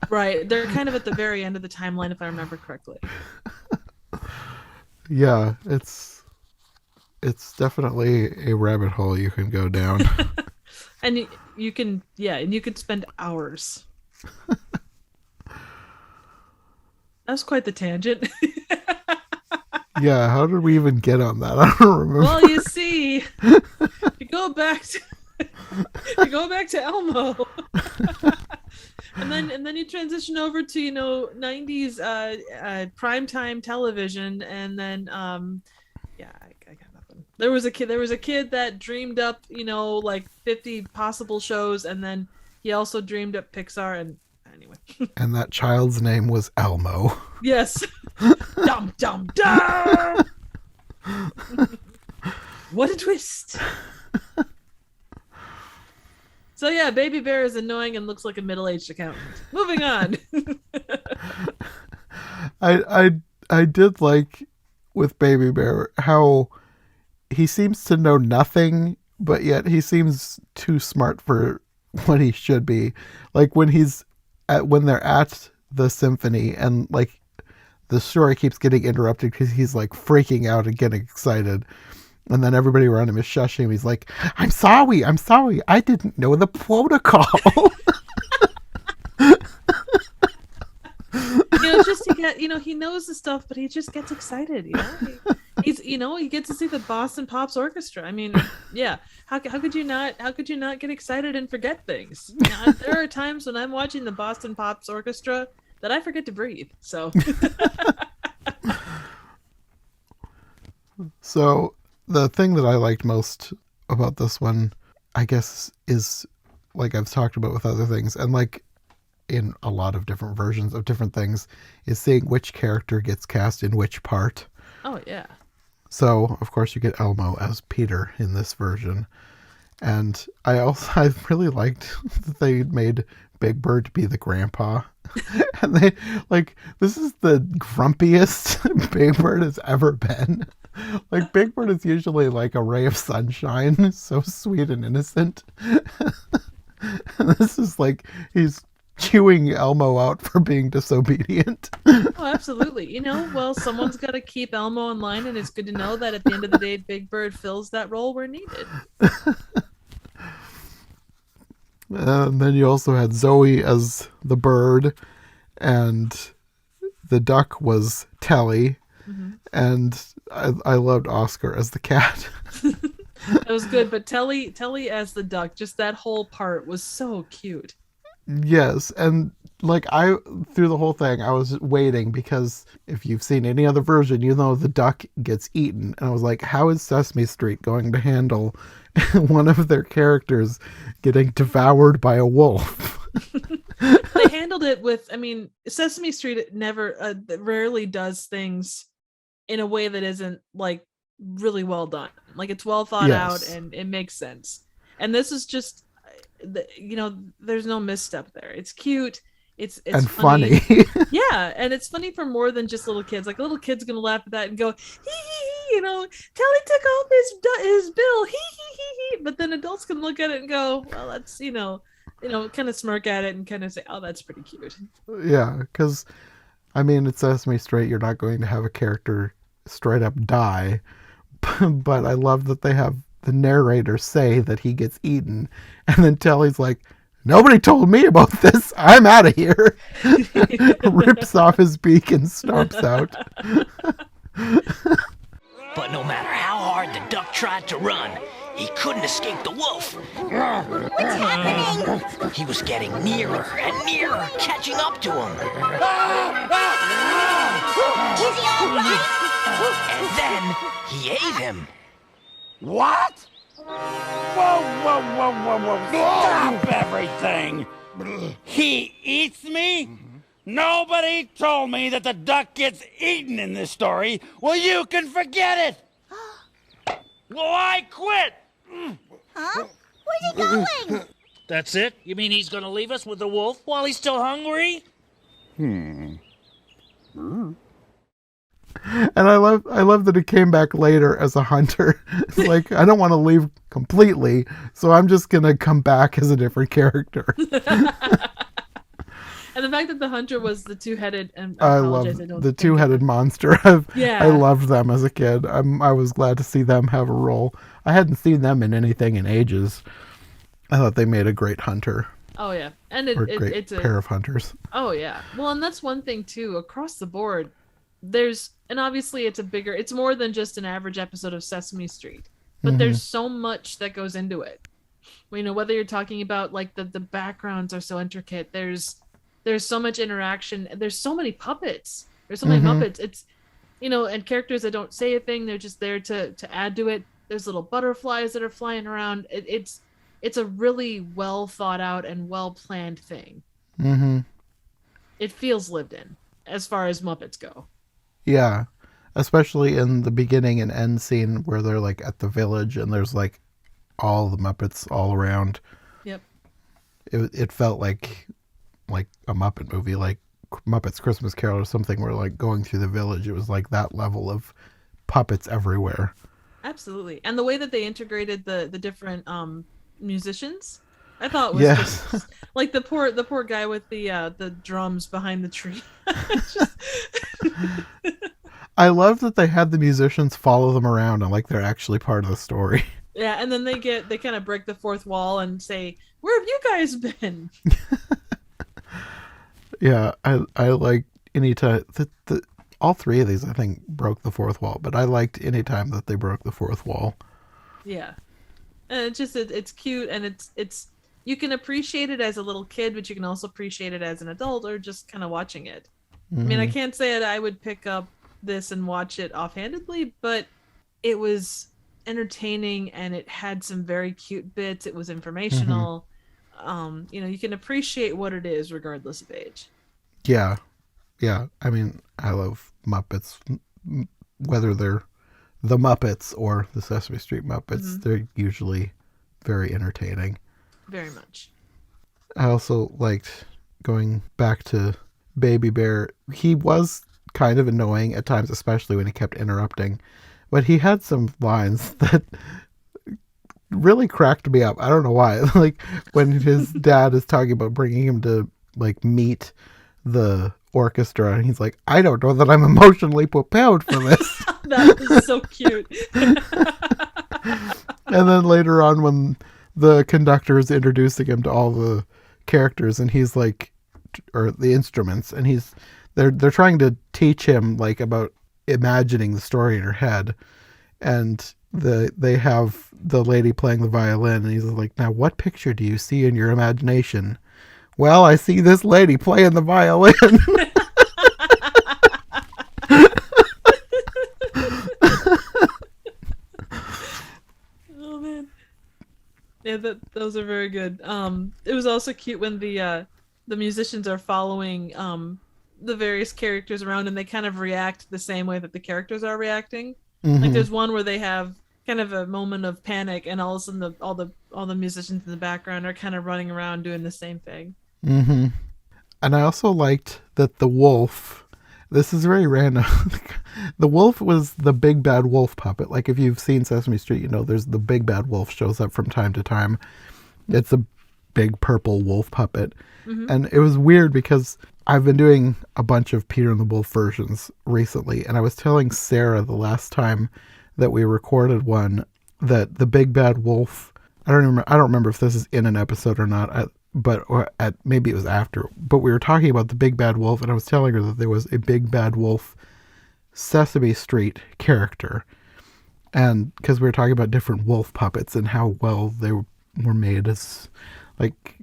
Right. They're kind of at the very end of the timeline, if I remember correctly. Yeah, it's definitely a rabbit hole you can go down. And you can spend hours. That's quite the tangent. Yeah, how did we even get on that? I don't remember. Well, you see, you go back to Elmo. And then you transition over to 90s primetime television, and then I got nothing. There was a kid that dreamed up like 50 possible shows, and then he also dreamed up Pixar, and anyway. And that child's name was Elmo. Yes. Dum dum dum. What a twist. So yeah, Baby Bear is annoying and looks like a middle-aged accountant. Moving on. I did like with Baby Bear how he seems to know nothing, but yet he seems too smart for what he should be. Like when they're at the symphony, and like the story keeps getting interrupted because he's like freaking out and getting excited. And then everybody around him is shushing him. He's like, I'm sorry. I didn't know the protocol. Just to get, he knows the stuff, but he just gets excited. He gets to see the Boston Pops Orchestra. I mean, yeah. How could you not get excited and forget things? There are times when I'm watching the Boston Pops Orchestra that I forget to breathe. So. So the thing that I liked most about this one, I guess, is like I've talked about with other things, and like in a lot of different versions of different things, is seeing which character gets cast in which part. Oh, yeah. So, of course, you get Elmo as Peter in this version. And I really liked that they made Big Bird to be the grandpa. And they, like, this is the grumpiest Big Bird has ever been. Like, Big Bird is usually like a ray of sunshine, so sweet and innocent. And this is like, he's chewing Elmo out for being disobedient. Oh, absolutely. Well, someone's got to keep Elmo in line, and it's good to know that at the end of the day, Big Bird fills that role where needed. And then you also had Zoe as the bird, and the duck was Telly, and I loved Oscar as the cat. That was good, but Telly as the duck, just that whole part was so cute. Yes, and like through the whole thing, I was waiting because if you've seen any other version, you know the duck gets eaten. And I was like, how is Sesame Street going to handle one of their characters getting devoured by a wolf? They handled it with, Sesame Street rarely does things in a way that isn't like really well done. Like it's well thought out and it makes sense. And this is just, there's no misstep there. It's cute. It's and funny. Yeah, and it's funny for more than just little kids. Like a little kid's gonna laugh at that and go, hee hee hee, Telly took off his bill, hee hee hee hee. But then adults can look at it and go, well, that's kind of smirk at it and kind of say, oh, that's pretty cute. Yeah, because it's Sesame Street. You're not going to have a character straight up die, but I love that they have the narrator say that he gets eaten, and then Telly's like, nobody told me about this. I'm out of here. Rips off his beak and stomps out. But no matter how hard the duck tried to run, he couldn't escape the wolf. What's happening? He was getting nearer and nearer, catching up to him. Is he all right? And then he ate him. What? Whoa. Stop everything. He eats me? Nobody told me that the duck gets eaten in this story. Well, you can forget it. Well, I quit. Huh? Where's he going? That's it? You mean he's gonna leave us with the wolf while he's still hungry? And I love that it came back later as a hunter. It's like, I don't want to leave completely, so I'm just gonna come back as a different character. And the fact that the hunter was the two-headed, and I love the two-headed monster. I loved them as a kid. I was glad to see them have a role. I hadn't seen them in anything in ages. I thought they made a great hunter. Oh yeah, and it's a pair of hunters. Oh yeah, well, and that's one thing too. Across the board, and obviously it's more than just an average episode of Sesame Street, but there's so much that goes into it. Whether you're talking about like the backgrounds are so intricate. There's so much interaction. There's so many puppets. There's so many Muppets. It's, and characters that don't say a thing. They're just there to add to it. There's little butterflies that are flying around. It's a really well thought out and well planned thing. It feels lived in as far as Muppets go. Yeah, especially in the beginning and end scene where they're like at the village and there's like all the Muppets all around. Yep. It felt like a Muppet movie, like Muppets Christmas Carol or something, where like going through the village, it was like that level of puppets everywhere. Absolutely. And the way that they integrated the different musicians, I thought was just, like the poor guy with the drums behind the tree. I love that they had the musicians follow them around and like they're actually part of the story. Yeah, and then they kind of break the fourth wall and say, "Where have you guys been?" Yeah, I like anytime all three of these I think broke the fourth wall, but I liked any time that they broke the fourth wall. Yeah, and it's cute, and it's you can appreciate it as a little kid, but you can also appreciate it as an adult or just kind of watching it. I mean, I can't say that I would pick up this and watch it offhandedly, but it was entertaining and it had some very cute bits. It was informational. You can appreciate what it is regardless of age. Yeah. I mean, I love Muppets, whether they're the Muppets or the Sesame Street Muppets. They're usually very entertaining. Very much. I also liked going back to Baby Bear. He was kind of annoying at times, especially when he kept interrupting. But he had some lines that really cracked me up. I don't know why. Like when his dad is talking about bringing him to like meet the orchestra, and he's like, "I don't know that I'm emotionally prepared for this." That was so cute. And then later on, when the conductor is introducing him to all the characters, and he's like, or the instruments, and they're trying to teach him like about imagining the story in her head, and they have the lady playing the violin, and he's like, "Now what picture do you see in your imagination?" "Well, I see this lady playing the violin." Oh man, yeah, those are very good. It was also cute when the musicians are following the various characters around, and they kind of react the same way that the characters are reacting. Like there's one where they have kind of a moment of panic, and all of a sudden all the musicians in the background are kind of running around doing the same thing. And I also liked that the wolf, this is very random. The wolf was the big bad wolf puppet. Like if you've seen Sesame Street, you know there's the big bad wolf shows up from time to time. It's a big purple wolf puppet. And it was weird because I've been doing a bunch of Peter and the Wolf versions recently, and I was telling Sarah the last time that we recorded one that the big bad wolf, I don't remember if this is in an episode or not, maybe it was after, but we were talking about the big bad wolf, and I was telling her that there was a big bad wolf Sesame Street character, and because we were talking about different wolf puppets and how well they were made. As like,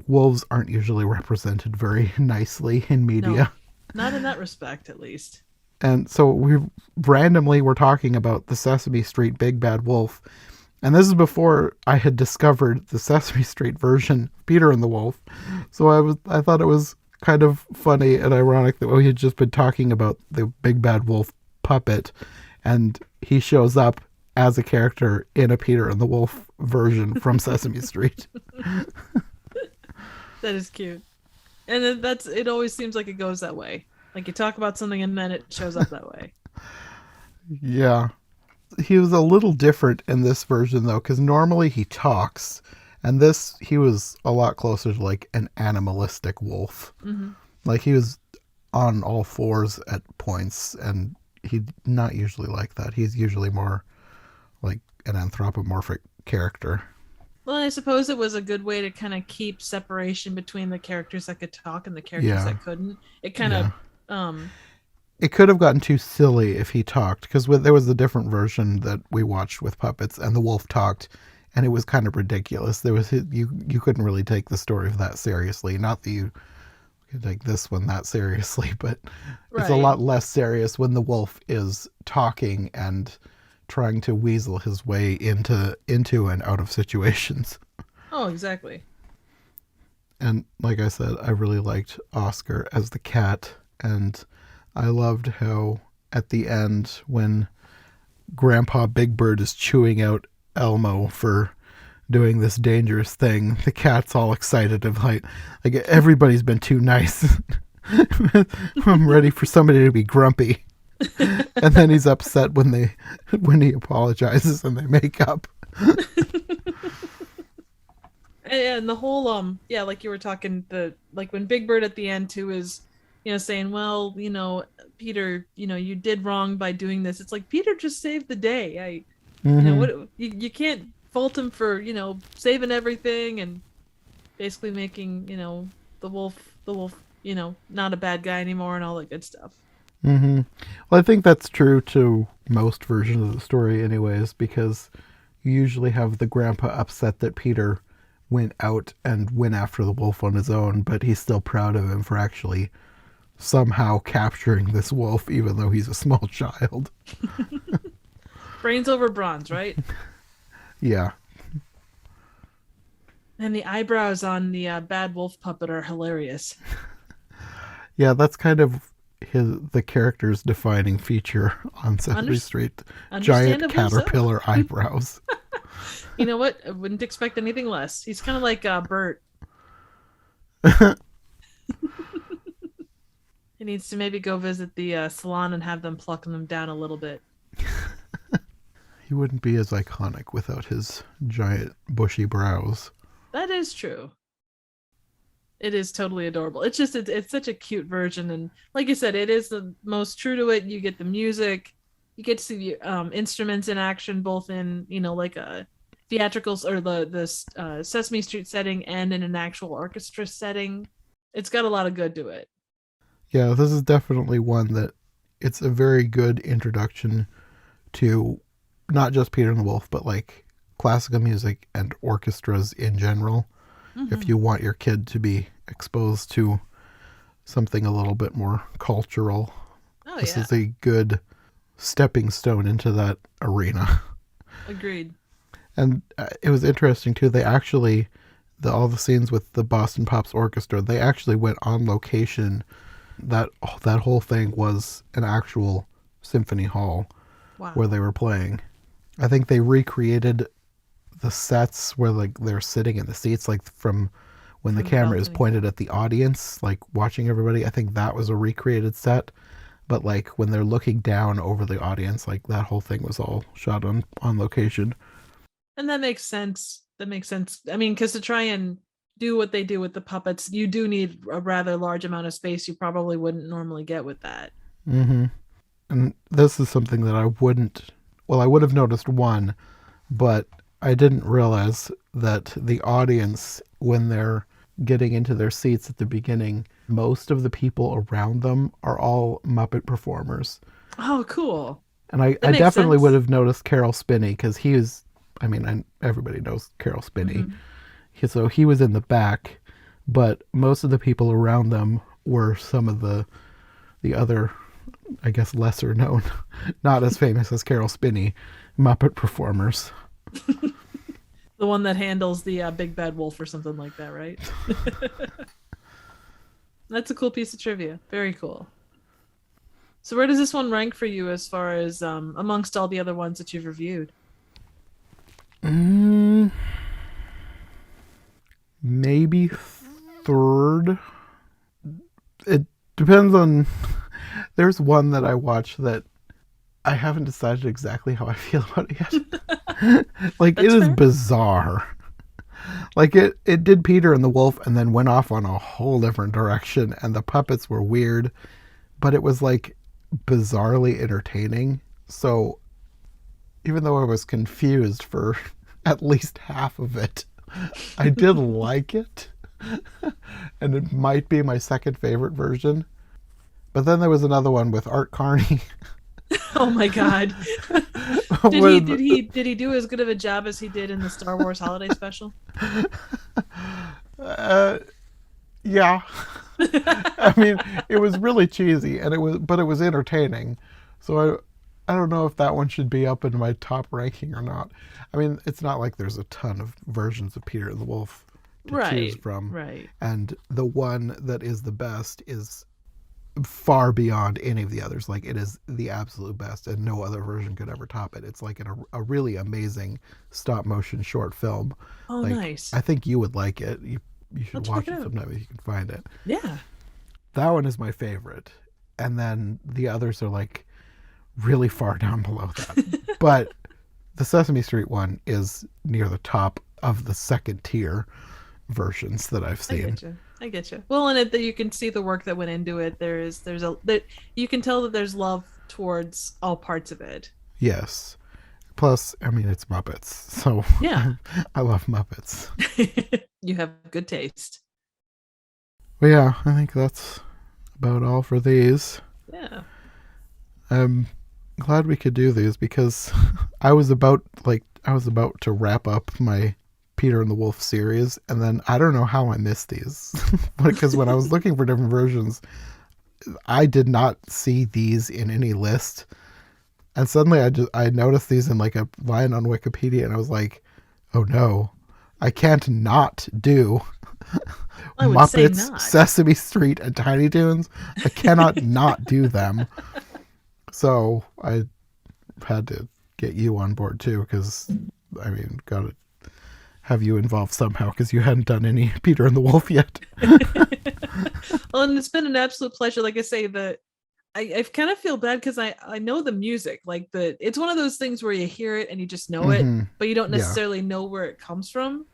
wolves aren't usually represented very nicely in media. No, not in that respect, at least. And so we randomly were talking about the Sesame Street Big Bad Wolf. And this is before I had discovered the Sesame Street version, Peter and the Wolf. So I thought it was kind of funny and ironic that we had just been talking about the Big Bad Wolf puppet, and he shows up as a character in a Peter and the Wolf version from Sesame Street. That is cute. And it always seems like it goes that way. Like you talk about something and then it shows up that way. Yeah. He was a little different in this version though, because normally he talks, and he was a lot closer to like an animalistic wolf. Like he was on all fours at points, and he's not usually like that. He's usually more like an anthropomorphic character. Well, I suppose it was a good way to kind of keep separation between the characters that could talk and the characters that couldn't. It kind of... It could have gotten too silly if he talked, because there was a different version that we watched with puppets, and the wolf talked, and it was kind of ridiculous. You couldn't really take the story that seriously. Not that you could take this one that seriously, but it's a lot less serious when the wolf is talking and trying to weasel his way into and out of situations. Oh, exactly. And like I said, I really liked Oscar as the cat, and I loved how at the end when Grandpa Big Bird is chewing out Elmo for doing this dangerous thing, the cat's all excited of like everybody's been too nice. I'm ready for somebody to be grumpy. And then he's upset when he apologizes and they make up. And the whole like you were talking, like when Big Bird at the end too is saying, well, Peter, you did wrong by doing this. It's like, Peter just saved the day. What you can't fault him for, saving everything and basically making, the wolf, not a bad guy anymore and all that good stuff. Well, I think that's true to most versions of the story anyways, because you usually have the grandpa upset that Peter went out and went after the wolf on his own, but he's still proud of him for actually somehow capturing this wolf, even though he's a small child. Brains over bronze, right? Yeah. And the eyebrows on the bad wolf puppet are hilarious. Yeah, that's kind of the character's defining feature on Sesame Street. Giant caterpillar eyebrows. You know what? I wouldn't expect anything less. He's kind of like Bert. He needs to maybe go visit the salon and have them pluck them down a little bit. He wouldn't be as iconic without his giant bushy brows. That is true. It is totally adorable. It's just, it's such a cute version. And like you said, it is the most true to it. You get the music. You get to see the instruments in action, both in, like a theatricals or the Sesame Street setting and in an actual orchestra setting. It's got a lot of good to it. Yeah, this is definitely one that it's a very good introduction to not just Peter and the Wolf, but like classical music and orchestras in general. Mm-hmm. If you want your kid to be exposed to something a little bit more cultural, this is a good stepping stone into that arena. Agreed. And it was interesting too. They actually, all the scenes with the Boston Pops Orchestra, they actually went on location. That whole thing was an actual symphony hall. Wow. Where they were playing. I think they recreated the sets where like they're sitting in the seats, like from when the camera is pointed at the audience, like watching everybody. I think that was a recreated set. But like when they're looking down over the audience, like that whole thing was all shot on location. And that makes sense. I mean, because to try and do what they do with the puppets, you do need a rather large amount of space you probably wouldn't normally get with that. Mm-hmm. And this is something that I would have noticed one, but I didn't realize that the audience, when they're getting into their seats at the beginning, most of the people around them are all Muppet performers. Oh, cool. And I definitely would have noticed Carol Spinney, because he was, everybody knows Carol Spinney. Mm-hmm. So he was in the back, but most of the people around them were some of the other, I guess, lesser known, not as famous as Carol Spinney, Muppet performers. The one that handles the Big Bad Wolf or something like that, right? That's a cool piece of trivia. Very cool. So where does this one rank for you as far as amongst all the other ones that you've reviewed? Maybe third. It depends on... There's one that I watched that I haven't decided exactly how I feel about it yet. Like, it is bizarre. Like, it did Peter and the Wolf and then went off on a whole different direction, and the puppets were weird, but it was, like, bizarrely entertaining. So, even though I was confused for at least half of it, I did like it. And it might be my second favorite version. But then there was another one with Art Carney. Oh my God! Did he do as good of a job as he did in the Star Wars Holiday Special? Yeah. I mean, it was really cheesy, but it was entertaining. So I don't know if that one should be up in my top ranking or not. I mean, it's not like there's a ton of versions of Peter and the Wolf to choose from. Right. And the one that is the best is far beyond any of the others. Like, it is the absolute best, and no other version could ever top it. It's like a really amazing stop motion short film. Oh, like, nice. I think you would like it. You should watch it sometime if you can find it. Yeah. That one is my favorite. And then the others are like really far down below that. But the Sesame Street one is near the top of the second tier versions that I've seen. I get you. Well, and you can see the work that went into it. You can tell that there's love towards all parts of it. Yes. Plus, I mean, it's Muppets, so yeah, I love Muppets. You have good taste. But yeah, I think that's about all for these. Yeah. I'm glad we could do these because I was about to wrap up my Peter and the Wolf series, and then I don't know how I missed these because when I was looking for different versions, I did not see these in any list. And suddenly I noticed these in like a line on Wikipedia, and I was like, oh no, I can't not do Muppets, Sesame Street, and Tiny Toons. I cannot not do them. So I had to get you on board too, because I mean, gotta have you involved somehow, because you hadn't done any Peter and the Wolf yet. Well, and it's been an absolute pleasure. Like I say, I kind of feel bad because I know the music, it's one of those things where you hear it and you just know it, but you don't necessarily know where it comes from.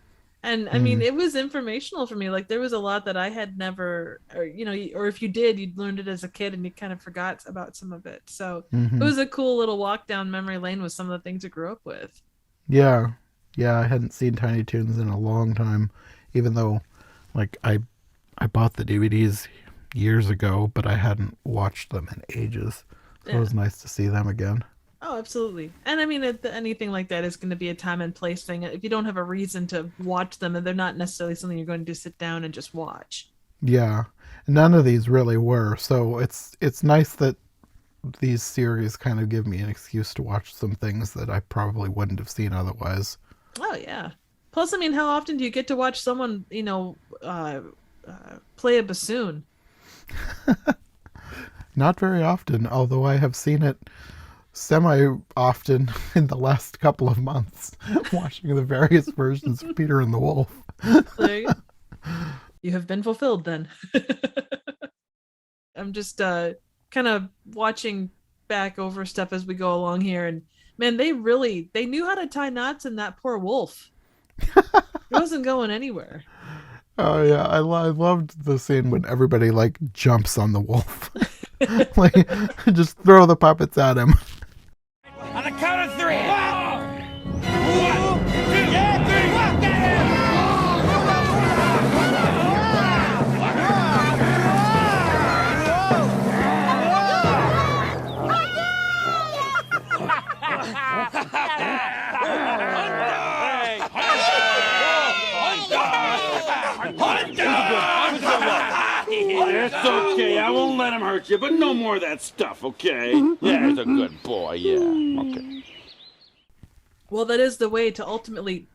And I mean, it was informational for me. Like there was a lot that I had never, or if you did, you'd learned it as a kid and you kind of forgot about some of it. So it was a cool little walk down memory lane with some of the things I grew up with. Yeah. Yeah. I hadn't seen Tiny Toons in a long time, even though like I bought the DVDs years ago, but I hadn't watched them in ages. So it was nice to see them again. Oh, absolutely. And I mean, anything like that is going to be a time and place thing. If you don't have a reason to watch them, and they're not necessarily something you're going to sit down and just watch. Yeah. None of these really were. So it's nice that these series kind of give me an excuse to watch some things that I probably wouldn't have seen otherwise. Oh, yeah. Plus, I mean, how often do you get to watch someone, play a bassoon? Not very often, although I have seen it semi-often in the last couple of months, watching the various versions of Peter and the Wolf. You have been fulfilled then. I'm just kind of watching back over stuff as we go along here, and man, they knew how to tie knots in that poor wolf. It wasn't going anywhere. Oh yeah, I loved the scene when everybody like jumps on the wolf. Like just throw the puppets at him. On the count of 3. 1, 2, 3. Walk at him! It's okay. I won't let him hurt you, but no more of that stuff, okay? Yeah, he's a good boy. Yeah. Okay. Well, that is the way to ultimately,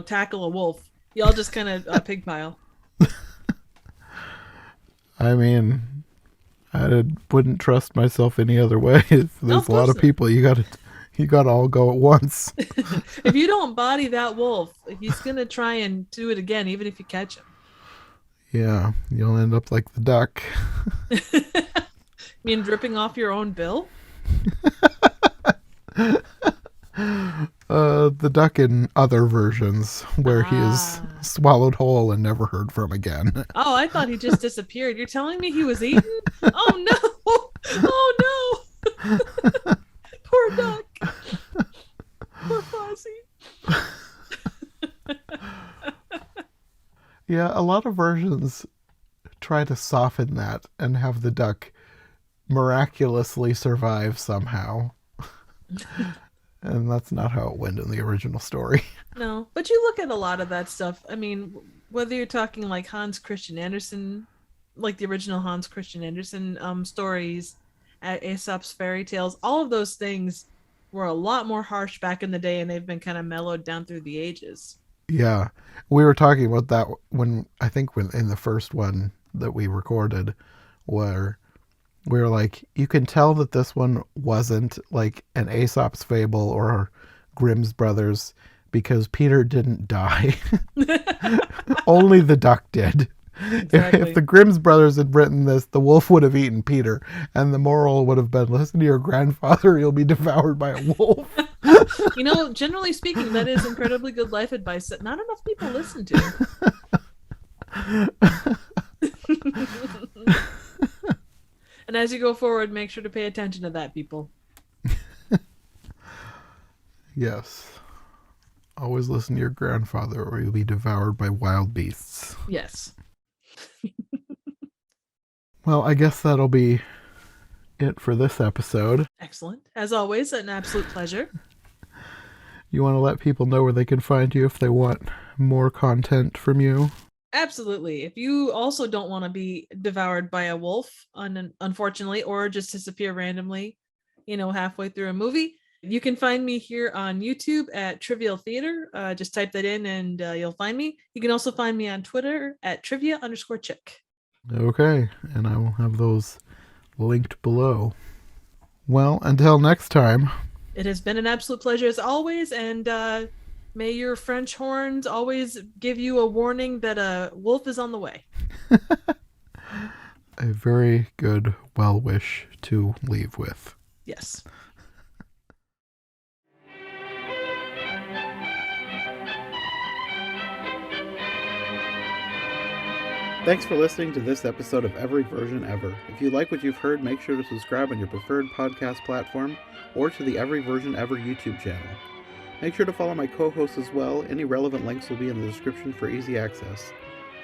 tackle a wolf. Y'all just kind of pig pile. I mean, I wouldn't trust myself any other way. If there's a lot of people, you gotta all go at once. If you don't body that wolf, he's gonna try and do it again, even if you catch him. Yeah, you'll end up like the duck. You mean dripping off your own bill? The duck in other versions where he is swallowed whole and never heard from again. Oh, I thought he just disappeared. You're telling me he was eaten? Oh no! Oh no! Poor duck. Poor Fozzie. Yeah, a lot of versions try to soften that and have the duck miraculously survive somehow. And that's not how it went in the original story. No, but you look at a lot of that stuff. I mean, whether you're talking like Hans Christian Andersen, like the original Hans Christian Andersen stories, Aesop's fairy tales, all of those things were a lot more harsh back in the day, and they've been kind of mellowed down through the ages. Yeah, we were talking about that when in the first one that we recorded, where we were like, you can tell that this one wasn't like an Aesop's fable or Grimm's Brothers because Peter didn't die. Only the duck did. Exactly. If the Grimm's Brothers had written this, the wolf would have eaten Peter, and the moral would have been, listen to your grandfather, you'll be devoured by a wolf. Generally speaking, that is incredibly good life advice that not enough people listen to. And as you go forward, make sure to pay attention to that, people. Yes. Always listen to your grandfather or you'll be devoured by wild beasts. Yes. Well, I guess that'll be it for this episode. Excellent. As always, an absolute pleasure. You want to let people know where they can find you if they want more content from you? Absolutely. If you also don't want to be devoured by a wolf, unfortunately, or just disappear randomly, halfway through a movie, you can find me here on YouTube at Trivial Theater. Just type that in and you'll find me. You can also find me on Twitter at trivia_chick. Okay, and I will have those linked below. Well, until next time. It has been an absolute pleasure as always, and may your French horns always give you a warning that a wolf is on the way. A very good well wish to leave with. Yes. Thanks for listening to this episode of Every Version Ever. If you like what you've heard, make sure to subscribe on your preferred podcast platform or to the Every Version Ever YouTube channel. Make sure to follow my co-hosts as well. Any relevant links will be in the description for easy access.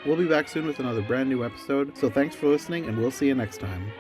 We'll be back soon with another brand new episode, so thanks for listening and we'll see you next time.